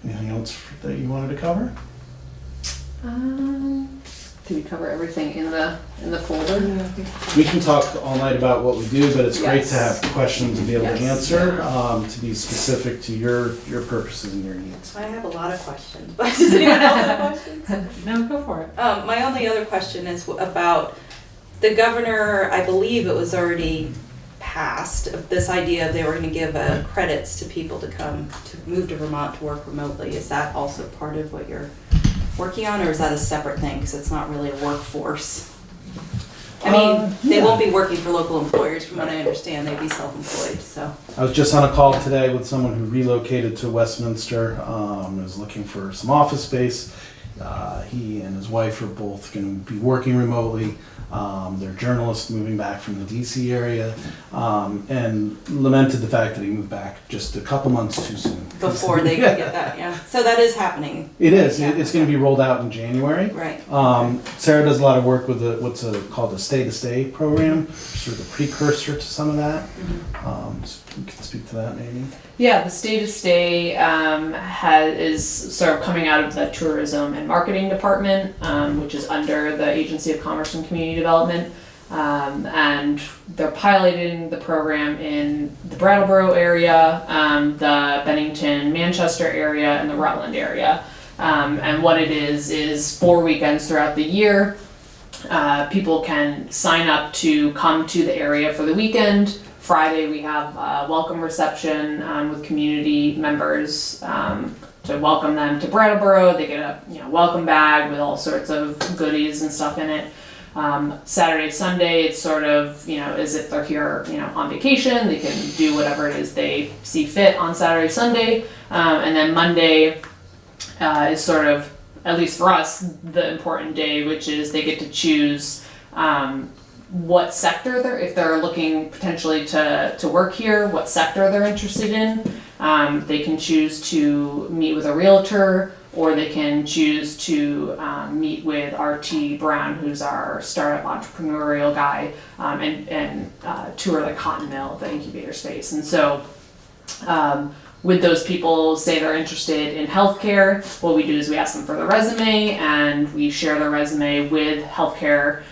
Anything else that you wanted to cover? Did we cover everything in the folder? We can talk all night about what we do, but it's great to Yes. have questions to be able to Yes. answer, to be specific to your purposes and your needs. I have a lot of questions, but does anyone else have questions? No, go for it. My only other question is about the governor. I believe it was already passed, of this idea of they were going to give credits to people to come to move to Vermont to work remotely. Is that also part of what you're working on, or is that a separate thing because it's not really a workforce? I mean, they won't be working for local employers, from what I understand. They'd be self-employed. So I was just on a call today with someone who relocated to Westminster, was looking for some office space. He and his wife are both going to be working remotely. They're journalists moving back from the DC area, and lamented the fact that he moved back just a couple months too soon. before they could get that, yeah. So that is happening. It is. Yeah. It's going to be rolled out in January. Right. Sarah does a lot of work with what's called the Stay-to-Stay program, sort of the precursor to some of that. So you can speak to that maybe. Yeah, the Stay-to-Stay is sort of coming out of the Tourism and Marketing Department, which is under the Agency of Commerce and Community Development. And they're piloting the program in the Brattleboro area, the Bennington, Manchester area, and the Rutland area. And what it is 4 weekends throughout the year. People can sign up to come to the area for the weekend. Friday we have a welcome reception with community members to welcome them to Brattleboro. They get a welcome bag with all sorts of goodies and stuff in it. Saturday, Sunday, it's sort of, as if they're here, on vacation. They can do whatever it is they see fit on Saturday, Sunday. And then Monday is sort of, at least for us, the important day, which is they get to choose what sector if they're looking potentially to work here, what sector they're interested in. They can choose to meet with a realtor, or they can choose to meet with RT Brown, who's our startup entrepreneurial guy, and tour the cotton mill, the incubator space. And so with those people, say they're interested in healthcare, what we do is we ask them for their resume, and we share their resume with healthcare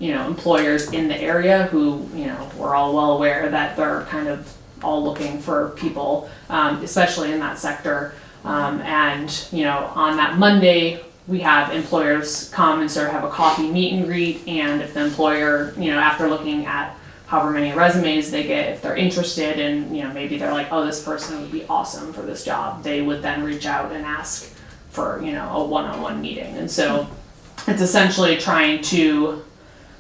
employers in the area who, we're all well aware that they're kind of all looking for people, especially in that sector. On that Monday, we have employers come and sort of have a coffee meet and greet, and if the employer, after looking at however many resumes they get, if they're interested and, maybe they're like, oh, this person would be awesome for this job, they would then reach out and ask for, a one-on-one meeting. And so it's essentially trying to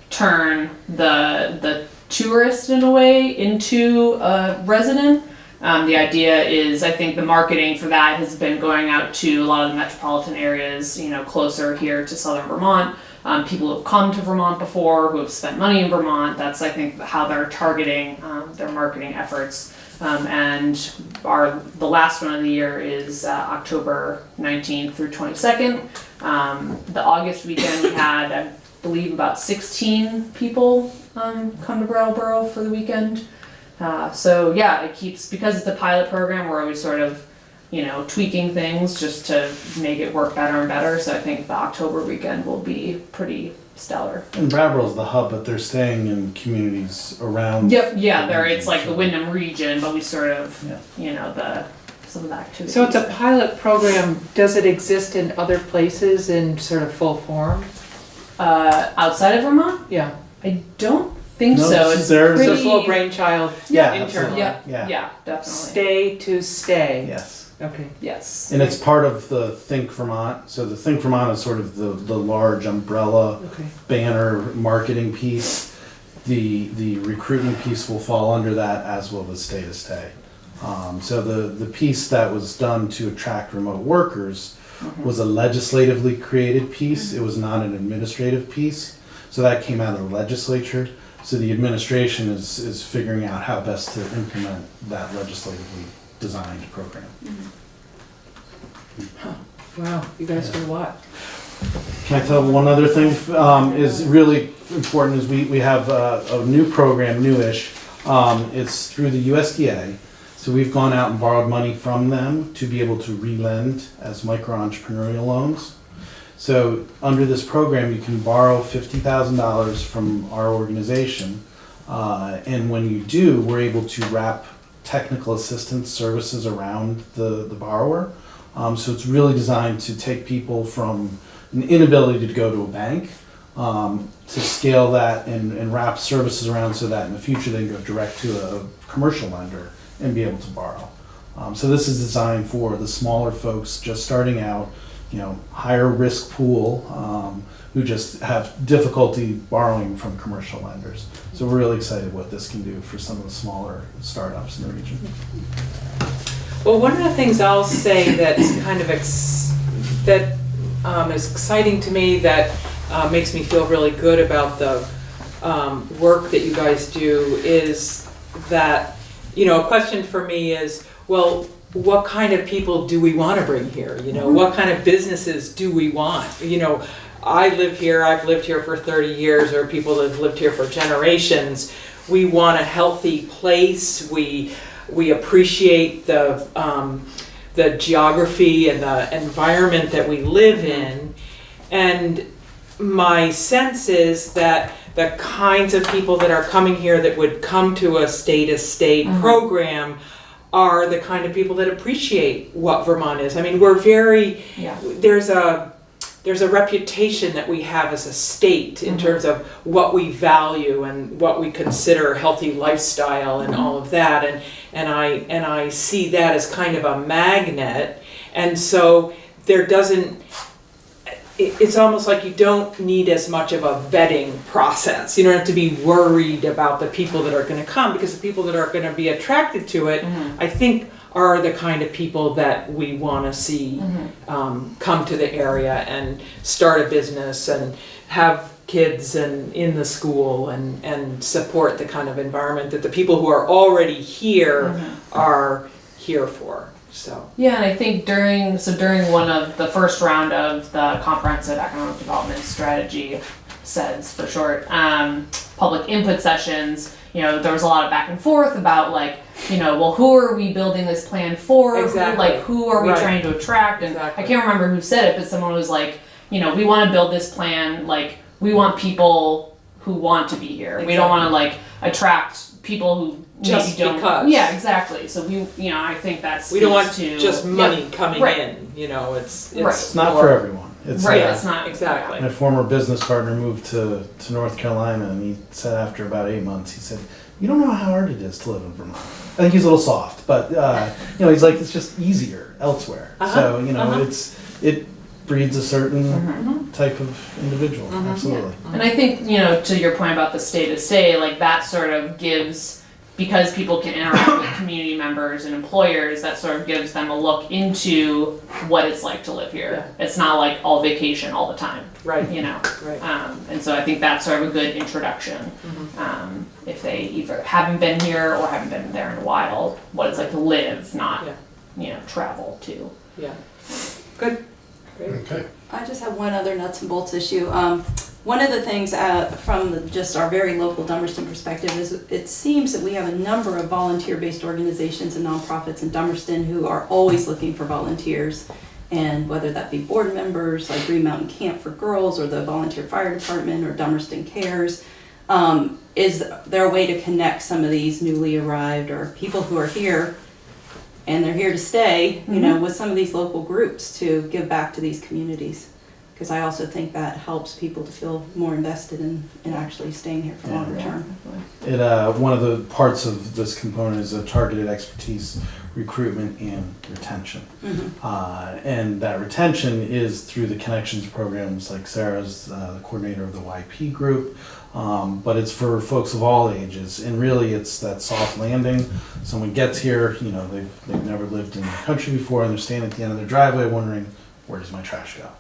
turn the tourist in a way into a resident. The idea is, I think the marketing for that has been going out to a lot of the metropolitan areas, closer here to southern Vermont. People who have come to Vermont before, who have spent money in Vermont. That's, I think, how they're targeting their marketing efforts. And the last one of the year is October 19th through 22nd. The August weekend we had, I believe, about 16 people come to Brattleboro for the weekend. So yeah, it keeps, because it's a pilot program, we're always sort of tweaking things just to make it work better and better. So I think the October weekend will be pretty stellar. And Brattleboro's the hub, but they're staying in communities around. Yep, yeah, the there, region, it's like the so- Wyndham region, but we sort of, Yeah. some of the activities. So it's a pilot program, does it exist in other places in sort of full form? Outside of Vermont? Yeah. I don't think No, so. it's It's there. So pretty. full brainchild Yeah, internally? absolutely. Yep, Yeah. yeah, definitely. Stay to stay? Yes. Okay. Yes. And it's part of the Think Vermont. So the Think Vermont is sort of the large umbrella Okay. banner marketing piece. The recruitment piece will fall under that, as will the Stay to Stay. So the piece that was done to attract remote workers was a legislatively created piece. It was not an administrative piece. So that came out of the legislature. So the administration is figuring out how best to implement that legislatively designed program. Wow, you guys do a lot. Can I tell one other thing is really important is we have a new program, newish. It's through the USDA. So we've gone out and borrowed money from them to be able to relend as micro-entrepreneurial loans. So under this program, you can borrow $50,000 from our organization. And when you do, we're able to wrap technical assistance services around the borrower. So it's really designed to take people from an inability to go to a bank to scale that and wrap services around so that in the future they can go direct to a commercial lender and be able to borrow. So this is designed for the smaller folks just starting out, higher risk pool who just have difficulty borrowing from commercial lenders. So we're really excited what this can do for some of the smaller startups in the region. Well, one of the things I'll say that's kind of is exciting to me, that makes me feel really good about the work that you guys do, is that, a question for me is, well, what kind of people do we want to bring here? What kind of businesses do we want? I live here, I've lived here for 30 years, or people that have lived here for generations. We want a healthy place. We appreciate the geography and the environment that we live in. And my sense is that the kinds of people that are coming here that would come to a state-to-state program are the kind of people that appreciate what Vermont is. I mean, we're very, there's a reputation that we have as a state in terms of what we value and what we consider healthy lifestyle and all of that. And I see that as kind of a magnet. And so it's almost like you don't need as much of a vetting process. You don't have to be worried about the people that are going to come, because the people that are going to be attracted to it, I think, are the kind of people that we want to see come to the area and start a business and have kids and in the school and support the kind of environment that the people who are already here are here for. So yeah, and I think during one of the first round of the Comprehensive Economic Development Strategy, SeVEDS for short, public input sessions, there was a lot of back and forth about well, who are we building this plan for? Exactly. Who are we trying to attract? And I can't remember who said it, but someone was like, we want to build this plan, we want people who want to be here. Exactly. We don't want to attract people who just maybe don't. Because. Yeah, exactly. So I think that's. We don't want just money coming in. It's not for everyone. It's not exactly. My former business partner moved to North Carolina, and he said after about 8 months, he said, "You don't know how hard it is to live in Vermont." I think he's a little soft, but he's like, it's just easier elsewhere. So it breeds a certain type of individual. Absolutely. Yeah. And I think to your point about the stay to stay, that sort of gives, because people can interact with community members and employers, that sort of gives them a look into what it's like to live here. Yeah. It's not like all vacation all the time. Right. Right. And so I think that's sort of a good introduction. If they either haven't been here or haven't been there in a while, what it's like to live, not, travel to. Yeah. Good. Great. Okay. I just have one other nuts and bolts issue. One of the things from just our very local Dummerston perspective is it seems that we have a number of volunteer-based organizations and nonprofits in Dummerston who are always looking for volunteers. And whether that be board members like Green Mountain Camp for Girls or the Volunteer Fire Department or Dummerston Cares, is there a way to connect some of these newly arrived or people who are here and they're here to stay, you know, with some of these local groups to give back to these communities? Because I also think that helps people to feel more invested in actually staying here for longer term. It, one of the parts of this component is a targeted expertise, recruitment, and retention. And that retention is through the connections programs like Sarah's the coordinator of the YP group, but it's for folks of all ages. And really it's that soft landing. Someone gets here, you know, they've never lived in the country before and they're standing at the end of their driveway wondering, where does my trash go?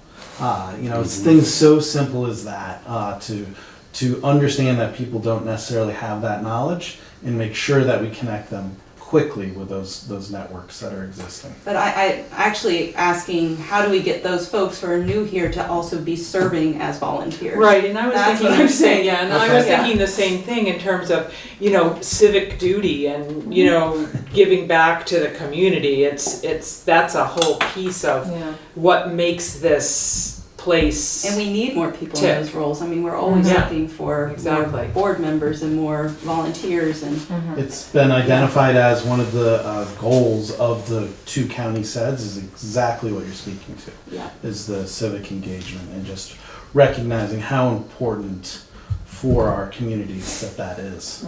You know, it's things so simple as that, to understand that people don't necessarily have that knowledge and make sure that we connect them quickly with those networks that are existing. But I actually asking, how do we get those folks who are new here to also be serving as volunteers? Right, and I was That's thinking what I'm the same, saying. yeah, and I was thinking the same thing in terms of, you know, civic duty and, you know, giving back to the community. That's a whole piece of what makes this place. And we need more people Tip. in those roles. I mean, we're always Yeah, looking for exactly. more board members and more volunteers and It's been identified as one of the goals of the 2 county SeVEDS is exactly what you're speaking to. yeah. Is the civic engagement and just recognizing how important for our communities that is.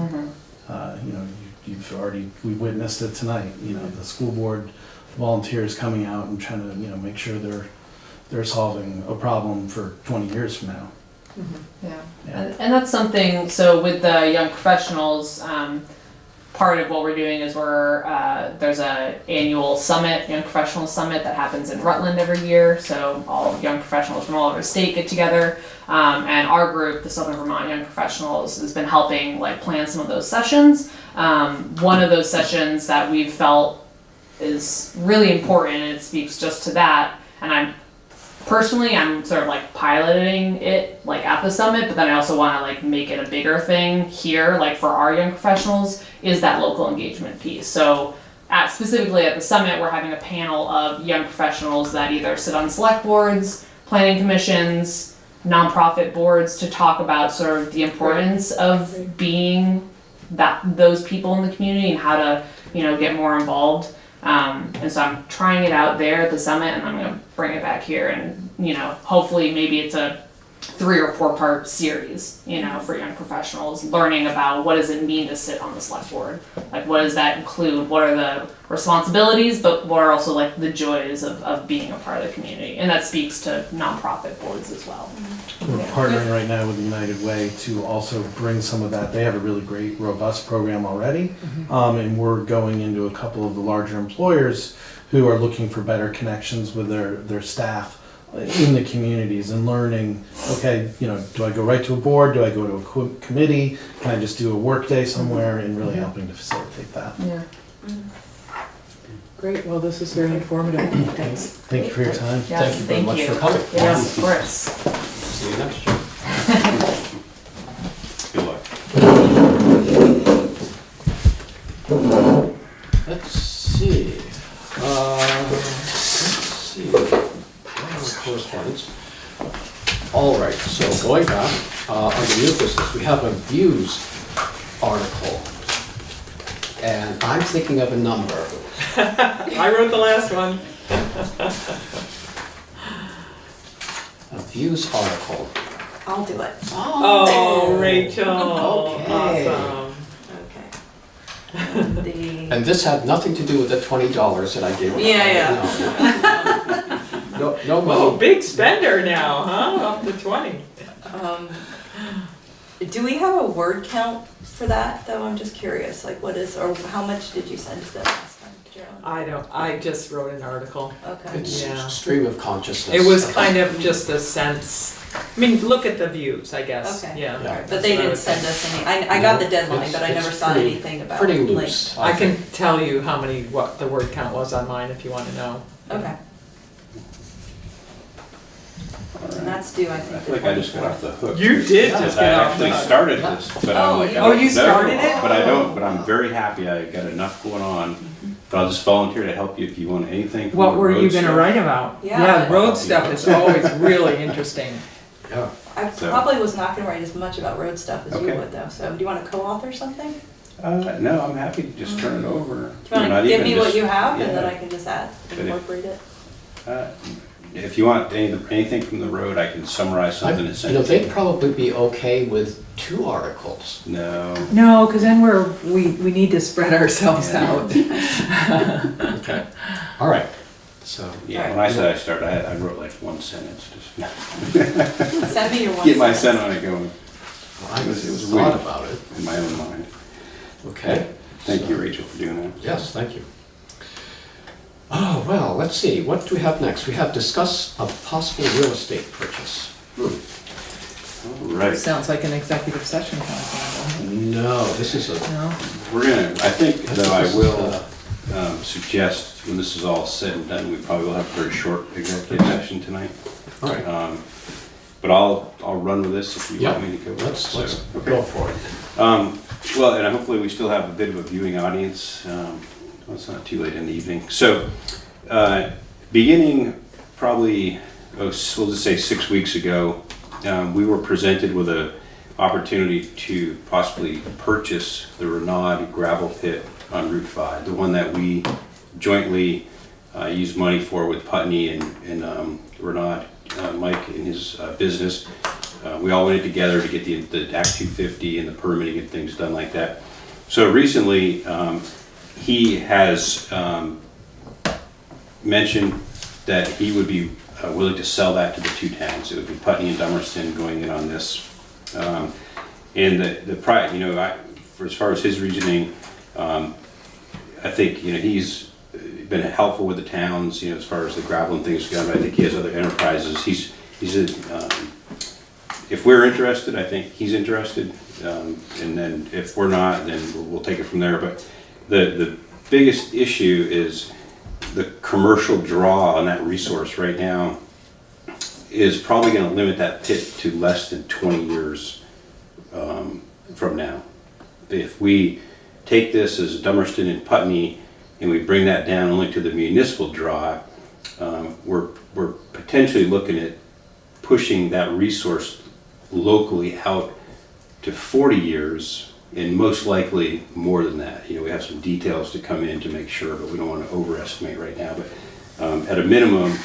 You know, we witnessed it tonight, you know, the school board volunteers coming out and trying to, you know, make sure they're solving a problem for 20 years from now. Yeah, and that's something, so with the young professionals, part of what we're doing is there's a annual summit, young professionals summit that happens in Rutland every year. So all young professionals from all over the state get together. And our group, the Southern Vermont Young Professionals, has been helping like plan some of those sessions. One of those sessions that we've felt is really important, and it speaks just to that, and I'm sort of like piloting it like at the summit, but then I also want to like make it a bigger thing here, like for our young professionals, is that local engagement piece. So specifically at the summit, we're having a panel of young professionals that either sit on select boards, planning commissions, nonprofit boards, to talk about sort of the importance of being those people in the community and how to, you know, get more involved. And so I'm trying it out there at the summit, and I'm going to bring it back here, and, you know, hopefully maybe it's a 3 or 4 part series, you know, for young professionals, learning about what does it mean to sit on the select board, like what does that include, what are the responsibilities, but what are also like the joys of being a part of the community. And that speaks to nonprofit boards as well. We're partnering right now with United Way to also bring some of that. They have a really great, robust program already, and we're going into a couple of the larger employers who are looking for better connections with their staff in the communities and learning, okay, you know, do I go right to a board? Do I go to a committee? Can I just do a work day somewhere? And really helping to facilitate that. Yeah. Great, well, this is very informative. Thanks. Thank you for your time. Yes, Thank you very much for coming. Yes, of course. See you next year. Good luck. Let's see. Correspondence. All right, so going back, on the new business, we have a views article. And I'm thinking of a number. I wrote the last one. A views article. I'll do it. Oh, Rachel. Okay. Awesome. Okay. And this had nothing to do with the $20 that I gave you. No, no money. Oh, big spender now, huh? Up to 20. Do we have a word count for that, though? I'm just curious, like what is, or how much did you send to them last time, Geraldine? I just wrote an article. Okay. It's Yeah. stream of consciousness. It was kind of just a sense. I mean, look at the views, I guess. Okay. Yeah. Yeah. But they didn't send us any, I got the deadline, but I never saw pretty- anything about. Pretty like- loose. I can tell you what the word count was on mine if you want to know. Okay. And that's due, I I think. feel like I just got off the hook. You did Because just I get off actually the hook. started this, but I'm like, I Oh, don't you know. started it? But I don't, but I'm very happy I got enough going on. But I'll just volunteer to help you if you want anything. from What the were you road gonna stuff. write about? Yeah. Road stuff is always really interesting. Yeah. I So- probably was not gonna write as much about road stuff as you Okay. would though, so do you wanna co-author something? No, I'm happy to just turn it over. Do you wanna give me what you have and then I Yeah. can just add, But if- incorporate it? If you want anything from the road, I can summarize something and send You know, it to you. they'd probably be okay with 2 articles. No. No, because then we need to spread ourselves Yeah. out. Okay. All right, so. Yeah, when I said I started, I wrote like one sentence, just Send me your one get my sentence. scent on it going I It was thought weird. about it. in my own mind. Okay. Thank you, Rachel, for doing that. Yes, thank you. Oh, well, let's see, what do we have next? We have discuss a possible real estate purchase. All right. Sounds like an executive session kind of thing, No, this is a, no? We're gonna, I think, though, I this is, will suggest, when this is all said and done, we probably will have a very short executive session tonight. all right, But I'll run with this if you want me to go. let's So, okay. go for it. Well, and hopefully we still have a bit of a viewing audience. Well, it's not too late in the evening. So, beginning probably, we'll just say 6 weeks ago, we were presented with an opportunity to possibly purchase the Grinold gravel pit on Route 5, the one that we jointly used money for with Putney and Grinold, Mike and his business. We all went in together to get the Act 250 and the permitting and things done like that. So recently, he has mentioned that he would be willing to sell that to the 2 towns. It would be Putney and Dummerston going in on this. And the price, you know, for as far as his reasoning, I think, you know, he's been helpful with the towns, you know, as far as the gravel and things go. I think he has other enterprises. He's if we're interested, I think he's interested. And then if we're not, then we'll take it from there. But the biggest issue is the commercial draw on that resource right now is probably going to limit that pit to less than 20 years from now. If we take this as Dummerston and Putney and we bring that down only to the municipal draw, we're potentially looking at pushing that resource locally out to 40 years and most likely more than that. You know, we have some details to come in to make sure, but we don't want to overestimate right now. But at a minimum,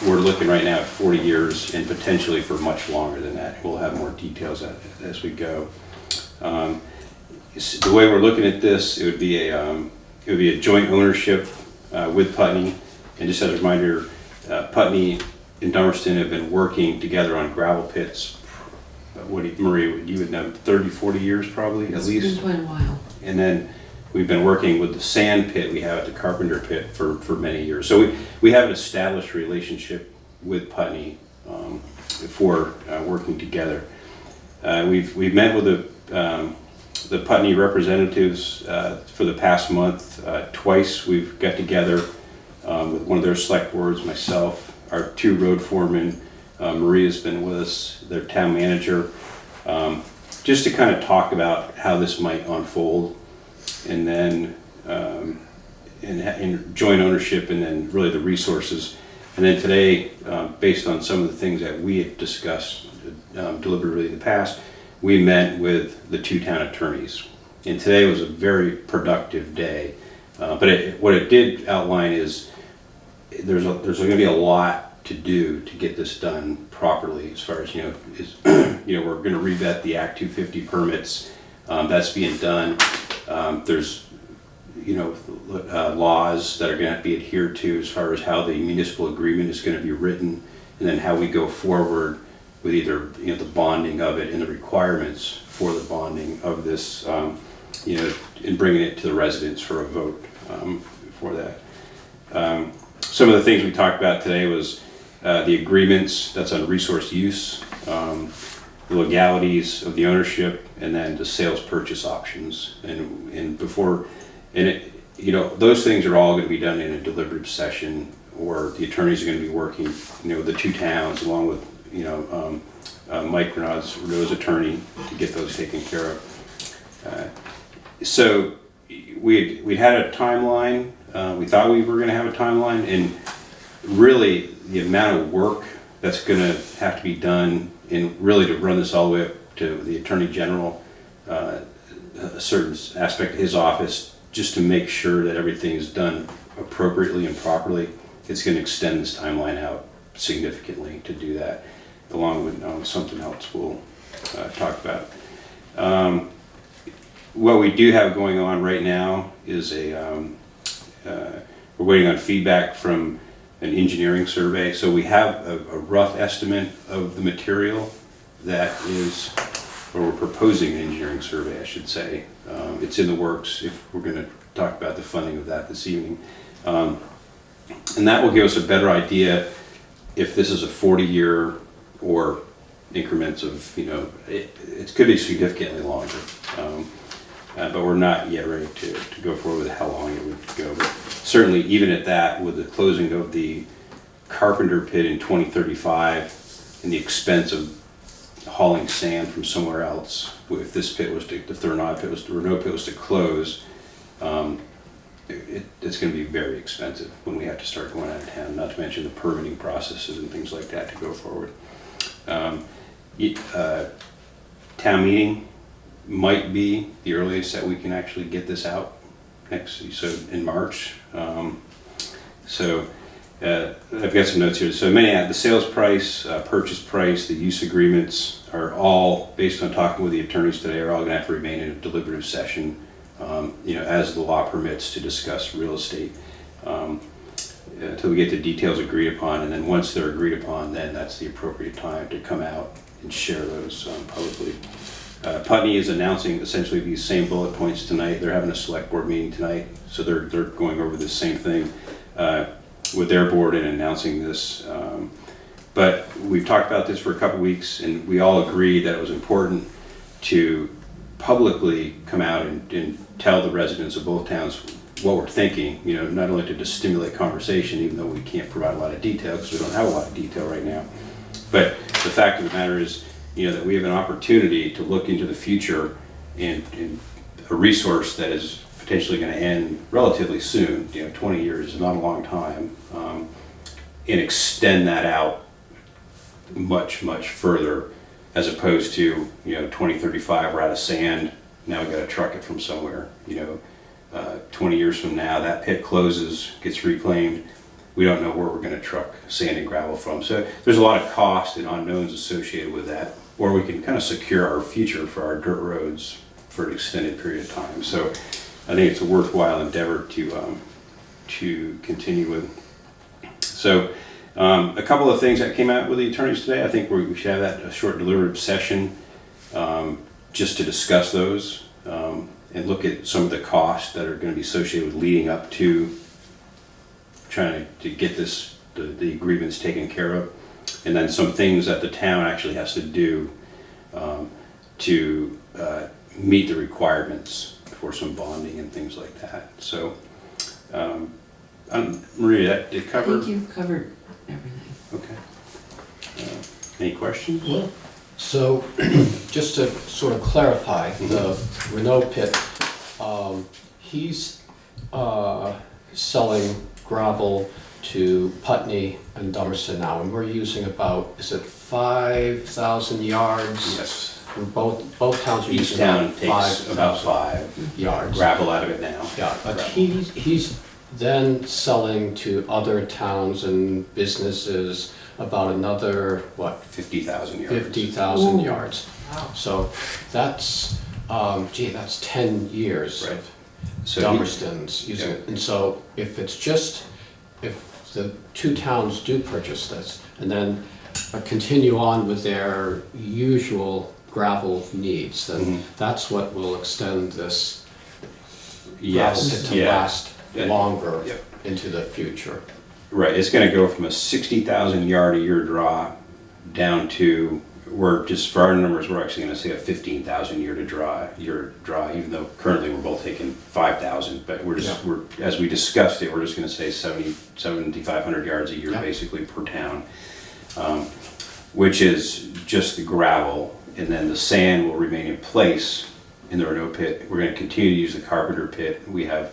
we're looking right now at 40 years and potentially for much longer than that. We'll have more details as we go. The way we're looking at this, it would be a joint ownership with Putney. And just as a reminder, Putney and Dummerston have been working together on gravel pits. Marie, you would know, 30, 40 years probably, at least. It's been quite a while. And then we've been working with the sand pit we have at the Carpenter Pit for many years. So we have an established relationship with Putney for working together. We've met with the Putney representatives for the past month. Twice we've got together with one of their select boards, myself, our 2 road foremen. Maria's been with us, their town manager, just to kind of talk about how this might unfold, and then in joint ownership, and then really the resources. And then today, based on some of the things that we had discussed deliberately in the past, we met with the 2 town attorneys. And today was a very productive day. But what it did outline is there's going to be a lot to do to get this done properly, as far as, you know, we're going to revet the Act 250 permits. That's being done. There's, you know, laws that are going to have to be adhered to as far as how the municipal agreement is going to be written, and then how we go forward with either, you know, the bonding of it and the requirements for the bonding of this, you know, and bringing it to the residents for a vote for that. Some of the things we talked about today was the agreements that's on resource use, the legalities of the ownership, and then the sales purchase options. And it, you know, those things are all going to be done in a deliberative session, or the attorneys are going to be working, you know, the 2 towns along with Mike Grinold's attorney to get those taken care of. So we had a timeline. We thought we were going to have a timeline, and really the amount of work that's going to have to be done, and really to run this all the way up to the Attorney General, a certain aspect of his office, just to make sure that everything is done appropriately and properly. It's going to extend this timeline out significantly to do that, along with something else we'll talk about. What we do have going on right now is we're waiting on feedback from an engineering survey. So we have a rough estimate of the material that is, or we're proposing an engineering survey, I should say. It's in the works. If we're going to talk about the funding of that this evening. And that will give us a better idea if this is a 40-year or increments of, it could be significantly longer. But we're not yet ready to go forward with how long it would go. But certainly, even at that, with the closing of the Carpenter pit in 2035 and the expense of hauling sand from somewhere else, if this pit was to, if the Renaud pit was to close, it's going to be very expensive when we have to start going out of town, not to mention the permitting processes and things like that to go forward. Town meeting might be the earliest that we can actually get this out so in March. I've got some notes here. So the sales price, purchase price, the use agreements are all, based on talking with the attorneys today, are all going to have to remain in a deliberative session, as the law permits, to discuss real estate until we get the details agreed upon. And then once they're agreed upon, then that's the appropriate time to come out and share those publicly. Putney is announcing essentially these same bullet points tonight. They're having a select board meeting tonight, so they're going over the same thing with their board and announcing this. But we've talked about this for a couple weeks, and we all agreed that it was important to publicly come out and tell the residents of both towns what we're thinking, not only to just stimulate conversation, even though we can't provide a lot of detail because we don't have a lot of detail right now. But the fact of the matter is, that we have an opportunity to look into the future and a resource that is potentially going to end relatively soon. 20 years is not a long time, and extend that out much, much further, as opposed to 2035 we're out of sand. Now we got to truck it from somewhere. 20 years from now that pit closes, gets reclaimed. We don't know where we're going to truck sand and gravel from. So there's a lot of cost and unknowns associated with that. Or we can kind of secure our future for our dirt roads for an extended period of time. So I think it's a worthwhile endeavor to continue with. So a couple of things that came out with the attorneys today. I think we should have a short deliberative session just to discuss those and look at some of the costs that are going to be associated with leading up to trying to get the agreements taken care of. And then some things that the town actually has to do to meet the requirements for some bonding and things like that. So, Maria, that did cover? I think you've covered everything. Okay. Any questions? Well, so just to sort of clarify, the Renaud pit, he's selling gravel to Putney and Dummerston now, and we're using about, is it 5,000 yards? Yes. Both towns are Each using town about takes about 5,000 5 yards. gravel out of it now. Yeah, but Gravel. he's then selling to other towns and businesses about another, 50,000 yards. 50,000 yards. Wow. So that's, that's 10 years Right. of So Dummerston's using it. And so if the two towns do purchase this and then continue on with their usual gravel needs, then that's what will extend this gravel pit to last longer into the future. Right, it's going to go from a 60,000 yard a year draw down to, we're just, for our numbers, we're actually going to say a 15,000 year draw, even though currently we're both taking 5,000, but we're as we discussed it, we're just going to say 7,500 yards a year basically per town. which is just the gravel, and then the sand will remain in place in the Renault pit. We're going to continue to use the Carpenter pit. We have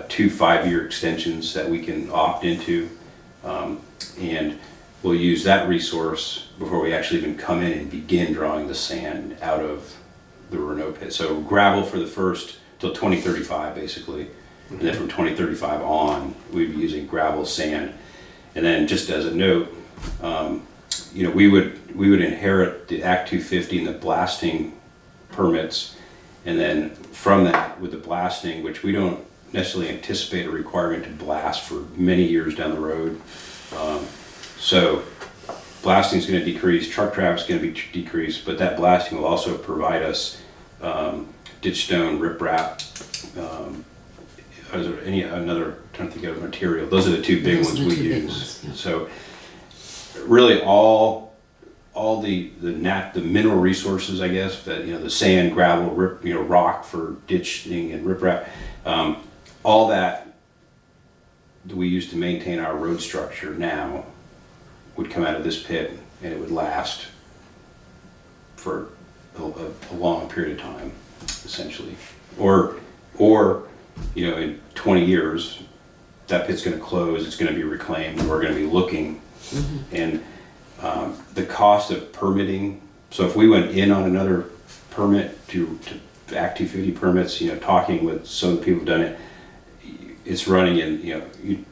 2 5-year extensions that we can opt into, and we'll use that resource before we actually even come in and begin drawing the sand out of the Renault pit. So gravel for the first till 2035 basically, and then from 2035 on we'd be using gravel, sand, and then just as a note, you know, we would inherit the Act 250 and the blasting permits, and then from that with the blasting, which we don't necessarily anticipate a requirement to blast for many years down the road. So blasting is going to decrease, truck traffic is going to be decreased, but that blasting will also provide us ditch stone, riprap. Is there any another? I'm trying to think of material. Those are the 2 big ones we use. Yeah. So really, all the mineral resources, I guess, that, you know, the sand, gravel, rock for ditching and riprap, all that we use to maintain our road structure now would come out of this pit, and it would last for a long period of time, essentially. Or you know, in 20 years, that pit's going to close. It's going to be reclaimed. We're going to be looking, and the cost of permitting. So if we went in on another permit to Act 250 permits, you know, talking with some of the people who've done it, it's running in, you know,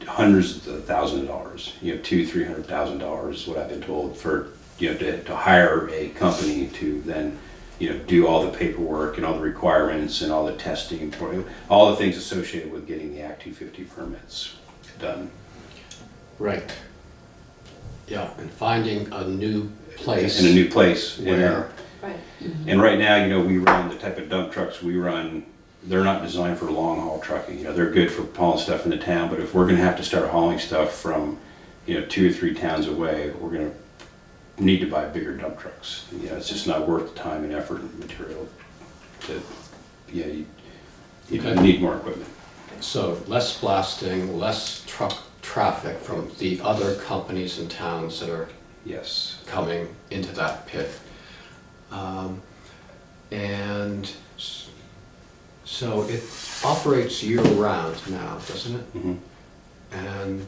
hundreds of thousands of dollars, you know, $200,000-$300,000 is what I've been told for, you know, to hire a company to then, you know, do all the paperwork and all the requirements and all the testing, all the things associated with getting the Act 250 permits done. Right. Yeah, and finding a new place. In a new place. Where, Right. And right now, you know, we run the type of dump trucks we run, they're not designed for long haul trucking. You know, they're good for hauling stuff in the town, but if we're gonna have to start hauling stuff from, you know, 2 or 3 towns away, we're gonna need to buy bigger dump trucks. You know, it's just not worth the time and effort and material to, yeah, you Okay. need more equipment. so less blasting, less truck traffic from the other companies and towns that are Yes. coming into that pit. And so it operates year-round now, doesn't it? Mhm. And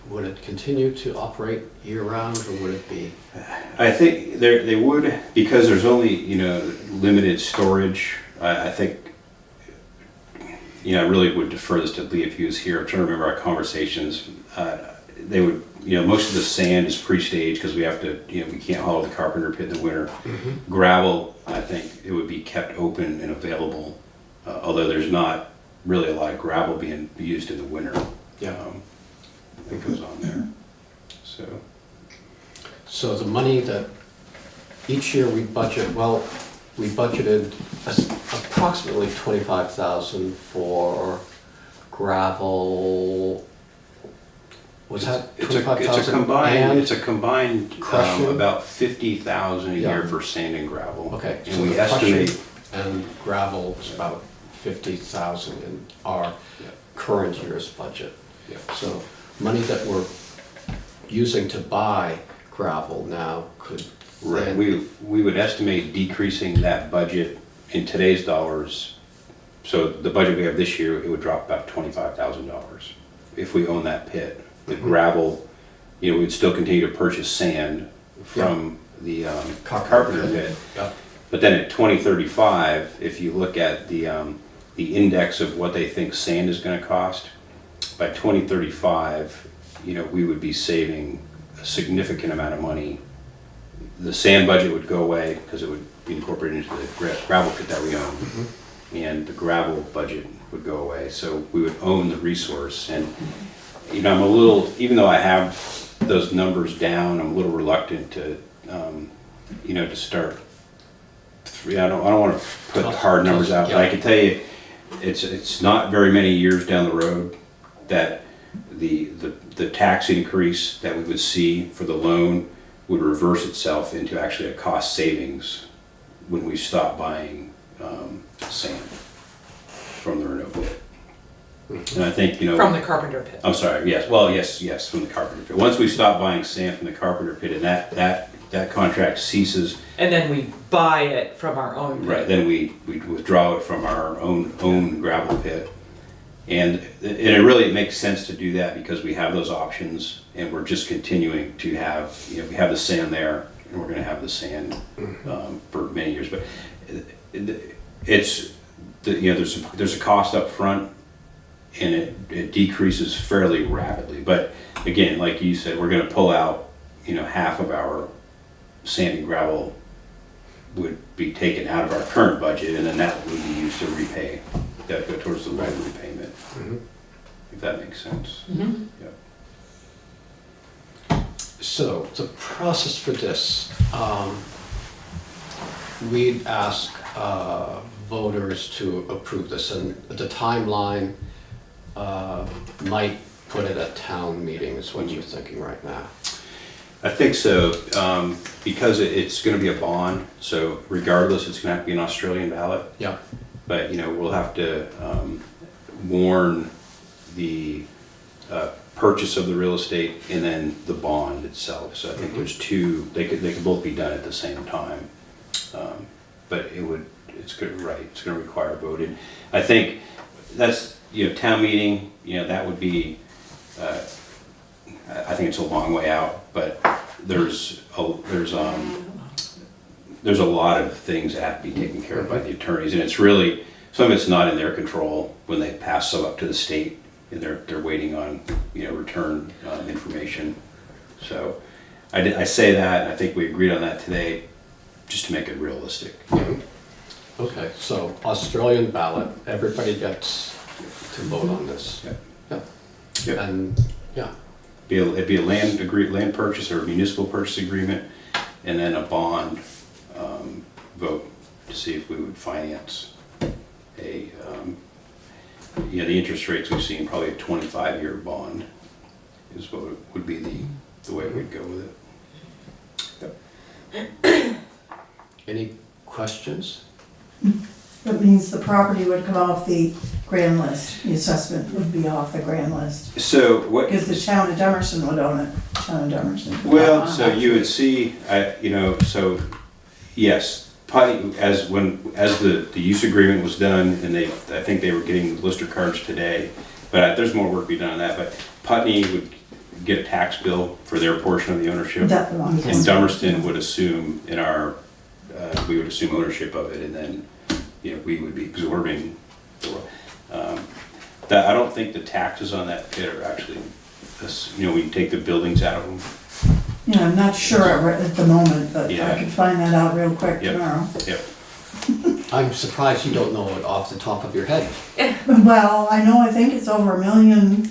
would it continue to operate year-round, or would it be? I think they would, because there's only, you know, limited storage. I think, you know, I really would defer this to Lee if he was here. I'm trying to remember our conversations. They would, you know, most of the sand is pre-staged because we have to, you know, we can't haul the Carpenter pit in the winter. Gravel, I think it would be kept open and available, although there's not really a lot of gravel being used in the winter. Yeah. That goes on there. So the money that each year we budget, well, we budgeted approximately 25,000 for gravel. Was that It's a 25,000? combined crushing? about 50,000 a year Yeah. for sand and gravel. Okay, And so we the crushing estimate, and gravel is about 50,000 in our current year's budget. Yeah. So money that we're using to buy gravel now could right, then. we would estimate decreasing that budget in today's dollars. So the budget we have this year, it would drop about $25,000 if we own that pit. The gravel, you know, we'd still continue to purchase sand from the Carpenter pit. Yeah. But then at 2035, if you look at the index of what they think sand is going to cost, by 2035, you know, we would be saving a significant amount of money. The sand budget would go away because it would be incorporated into the gravel pit that we own, and the gravel budget would go away. So we would own the resource. And you know, I'm a little, even though I have those numbers down, I'm a little reluctant to, you know, to start. I don't want to put hard numbers out, but I can tell you, it's not very many years down the road that the tax increase that we would see for the loan would reverse itself into actually a cost savings when we stop buying sand from the Renault pit. And I think, From the carpenter pit. I'm sorry, yes, from the carpenter pit. Once we stop buying sand from the carpenter pit and that contract ceases, And then we buy it from our own pit. right, then we withdraw it from our own gravel pit. And it really makes sense to do that because we have those options and we're just continuing to have, we have the sand there and we're gonna have the sand for many years. But it's, there's a cost up front and it decreases fairly rapidly. But again, like you said, we're gonna pull out, half of our sand and gravel would be taken out of our current budget and then that would be used to repay, that go towards the loan repayment. If that makes sense. Yep. So the process for this, we'd ask voters to approve this, and the timeline might put it at town meeting is what you're thinking right now. I think so, because it's gonna be a bond, so regardless, it's gonna have to be an Australian ballot. Yeah. But, we'll have to warn the purchase of the real estate and then the bond itself. So I think there's two, they could both be done at the same time. But it's good, right, it's gonna require a vote. And I think that's, town meeting, that would be, I think it's a long way out, but there's a lot of things that have to be taken care of by the attorneys, and it's really, some of it's not in their control when they pass stuff up to the state, and they're waiting on, return information. So I say that, and I think we agreed on that today, just to make it realistic. Okay, so Australian ballot, everybody gets to vote on this. Yep. And, yeah. It'd be a land purchase or a municipal purchase agreement, and then a bond vote to see if we would finance the interest rates we've seen, probably a 25-year bond is what would be the way we'd go with it. Any questions? That means the property would come off the grand list, the assessment would be off the grand list. So what? Because the town of Dummerston would own it, town of Dummerston. Well, so you would see, so yes, Putney, as the use agreement was done, and I think they were getting Lister cards today, but there's more work to be done on that. But Putney would get a tax bill for their portion of the ownership, That belongs. and Dummerston would assume we would assume ownership of it, and then we would be absorbing. That I don't think the taxes on that pit are actually, we can take the buildings out of them. Yeah, I'm not sure at the moment, but Yeah. I can find that out real quick Yep. tomorrow. Yep. I'm surprised you don't know it off the top of your head. Well, I think it's over $1 million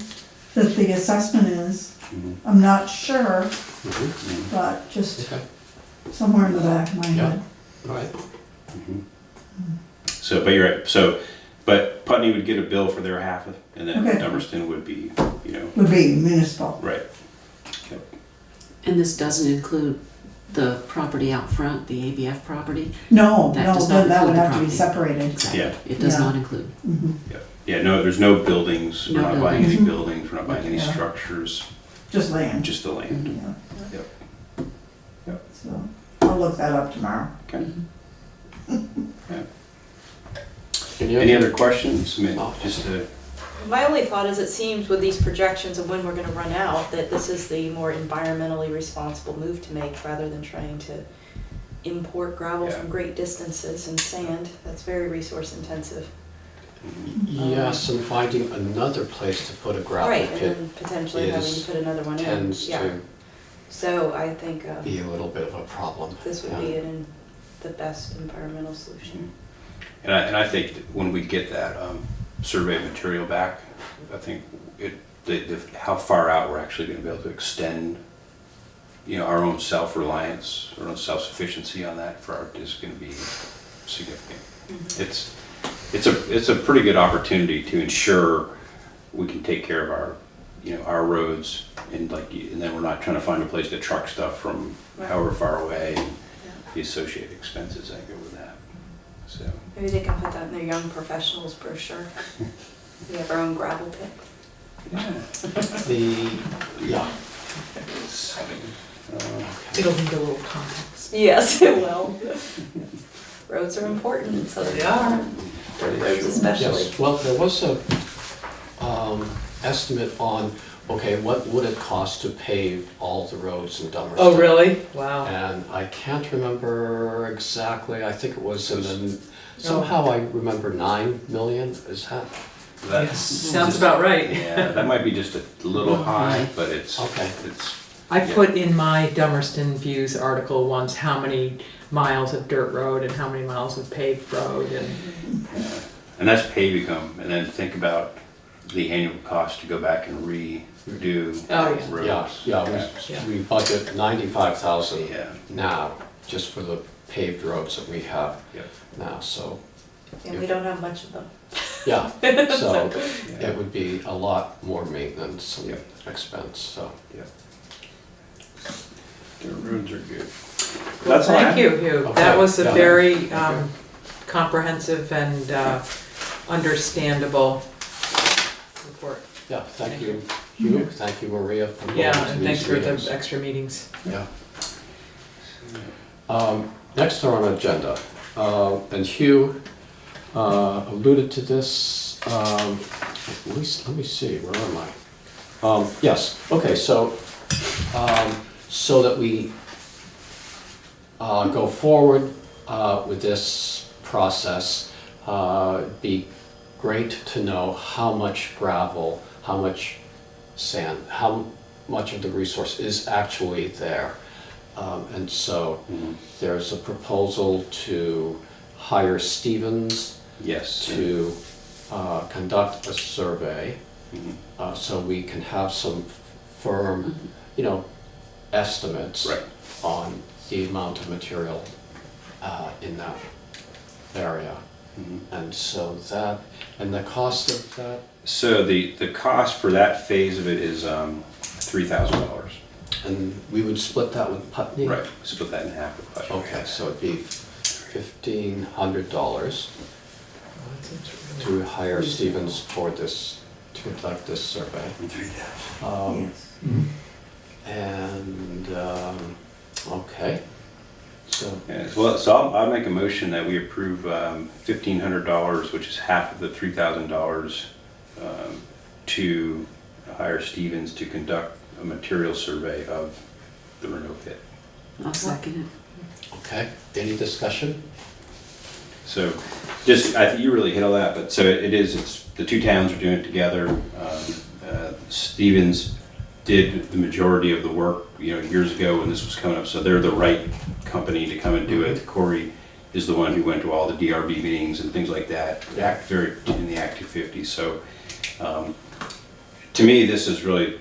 that the assessment is. I'm not sure, but just Okay, somewhere in the back of my Yeah. head. all right. So, but you're right. But Putney would get a bill for their half, and then Okay. Dummerston would be, Would be municipal. right. And this doesn't include the property out front, the ABF property? No, That no, does not that would include the have to be property. separated. Exactly. Yeah. It does Yeah. not include. Yeah, no, there's no buildings. We're No not buying any buildings. buildings. We're not buying any Yeah. structures. Just land. Just the land. Yeah. Yep. So, I'll look that up tomorrow. Okay. Any other questions? I mean, just to. My only thought is it seems with these projections of when we're gonna run out, that this is the more environmentally responsible move to make rather than trying to import gravel Yeah. from great distances and sand. That's very resource intensive. Yes, and finding another place to put a gravel Right, and pit then potentially having to is- put another one in. tends Yeah. to So I think be a little bit of a problem. this would Yeah. be the best environmental solution. And I think that when we get that survey material back, I think how far out we're actually going to be able to extend, our own self-reliance, our own self-sufficiency on that for art is going to be significant. It's a pretty good opportunity to ensure we can take care of our roads, and then we're not trying to find a place to truck stuff from however far away, and the associated expenses that go with that. So. Maybe they can put that in their young professionals brochure. We have our own gravel pit. Yeah, It'll need a little context. Yes, it will. Roads are important, so they are. Dirt roads especially. yes, well, there was a, estimate on, okay, what would it cost to pave all the roads in Dummerston? Oh, really? Wow. And I can't remember exactly, I think it was in the, somehow I remember 9 million, is that? That's Sounds about right. Yeah, that might be just a little high, but it's, Okay. it's, I put in my Dummerston Views article once how many miles of dirt road and how many miles of paved road and and that's pay become, and then think about the annual cost to go back and redo Oh, yeah. roads. Yeah, we budget 95,000 Yeah. now, just for the paved roads that we have Yep. now, so, And we don't have much of them. yeah, so it would be a lot more maintenance and Yep. expense, so. The roads are good. Well, That's all I thank have. you, Hugh. Okay, That was a yeah. very comprehensive and understandable report. Yeah, thank you, Hugh, thank you, Maria, for going Yeah, to and these thanks for meetings. the extra meetings. Yeah. Next on our agenda, and Hugh alluded to this, at least, let me see, where am I? Yes, okay, so, so that we go forward with this process, it'd be great to know how much gravel, how much sand, how much of the resource is actually there. And so there's a proposal to hire Stevens Yes. to conduct a survey, Mhm. so we can have some firm, estimates Right. on the amount of material in that area. Mhm. And so that, and the cost of that, So the cost for that phase of it is $3,000. and we would split that with Putney? Right. Split that in half with Putney. Okay, so it'd be $1,500 to hire Stevens for this, to conduct this survey. Um, And, okay, so, Yeah, well, so I'll make a motion that we approve $1,500, which is half of the $3,000, to hire Stevens to conduct a material survey of the Renault pit. I'll second okay, any discussion? So, just, I think you really hit all that, but so it's, the two towns are doing it together. Stevens did the majority of the work, years ago when this was coming up, so they're the right company to come and do it. Corey is the one who went to all the DRB meetings and things like that, very in the Act 250. So, to me, this is really,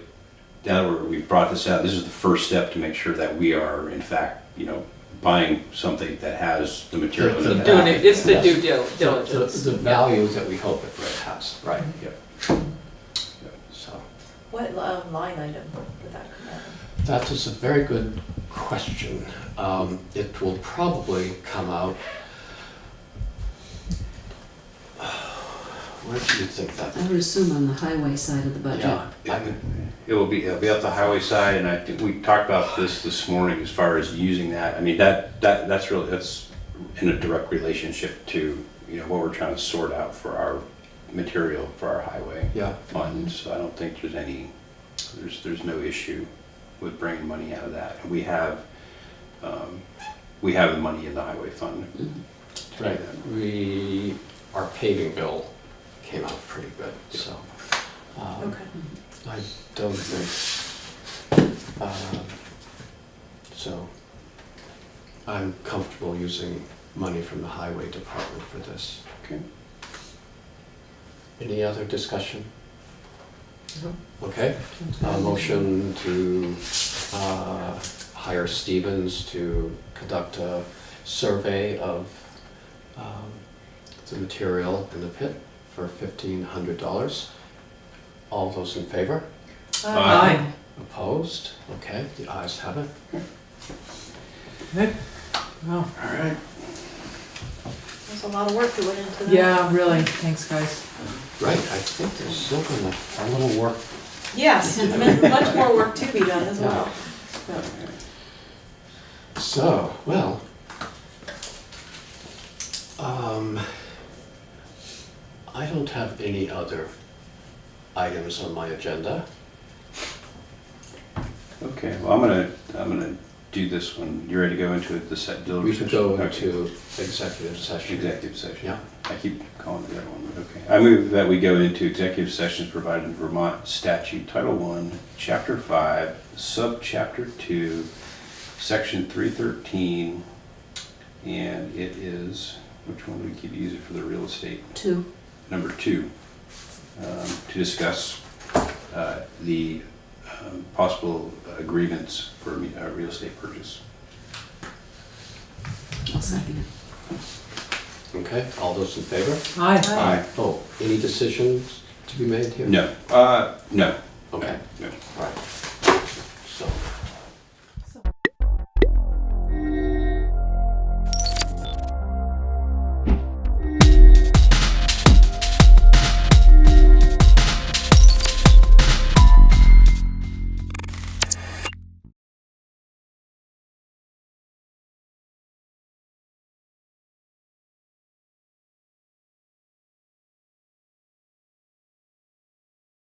now that we've brought this out, this is the first step to make sure that we are, in fact, buying something that has the material. The- that Doing it, it's the Yes. due The- diligence. The value that we hope it has, right, Yep. so. What line item would that come out of? That is a very good question. It will probably come out. Where do you think that? it. I would assume on the highway side of the budget. Yeah, I would, It'll be up the highway side, and I think we talked about this morning as far as using that. I mean, that's really, that's in a direct relationship to, what we're trying to sort out for our material for our highway yeah, fund. So I don't think there's no issue with bringing money out of that. And we have the money in the highway fund. Mhm. right. Our paving bill came out pretty good, so. Okay. I don't think, so I'm comfortable using money from the highway department for this. Okay. Any other discussion? No. Okay, motion to hire Stevens to conduct a survey of the material in the pit for $1,500. All those in favor? Aye. Opposed? Okay, the ayes have it. Good. Well, All right. There's a lot of work that went into that. yeah, really, thanks, guys. Right, I think there's still been a little work. Yes, much more work to be done as well. So, well, I don't have any other items on my agenda. Okay, well, I'm gonna do this one. You ready to go into it, the set We deliberation? should go Okay. into executive session. Executive session. Yeah. I keep calling it that one, but okay. I move that we go into executive sessions provided in Vermont Statute Title I, Chapter 5, Subchapter 2, Section 313, and it is, which one do we keep using for the real estate? 2. Number 2, to discuss the possible agreements for a real estate purchase. I'll second it. Okay, all those in favor? Aye. Oh, any decisions to be made here? No, no. Okay. No.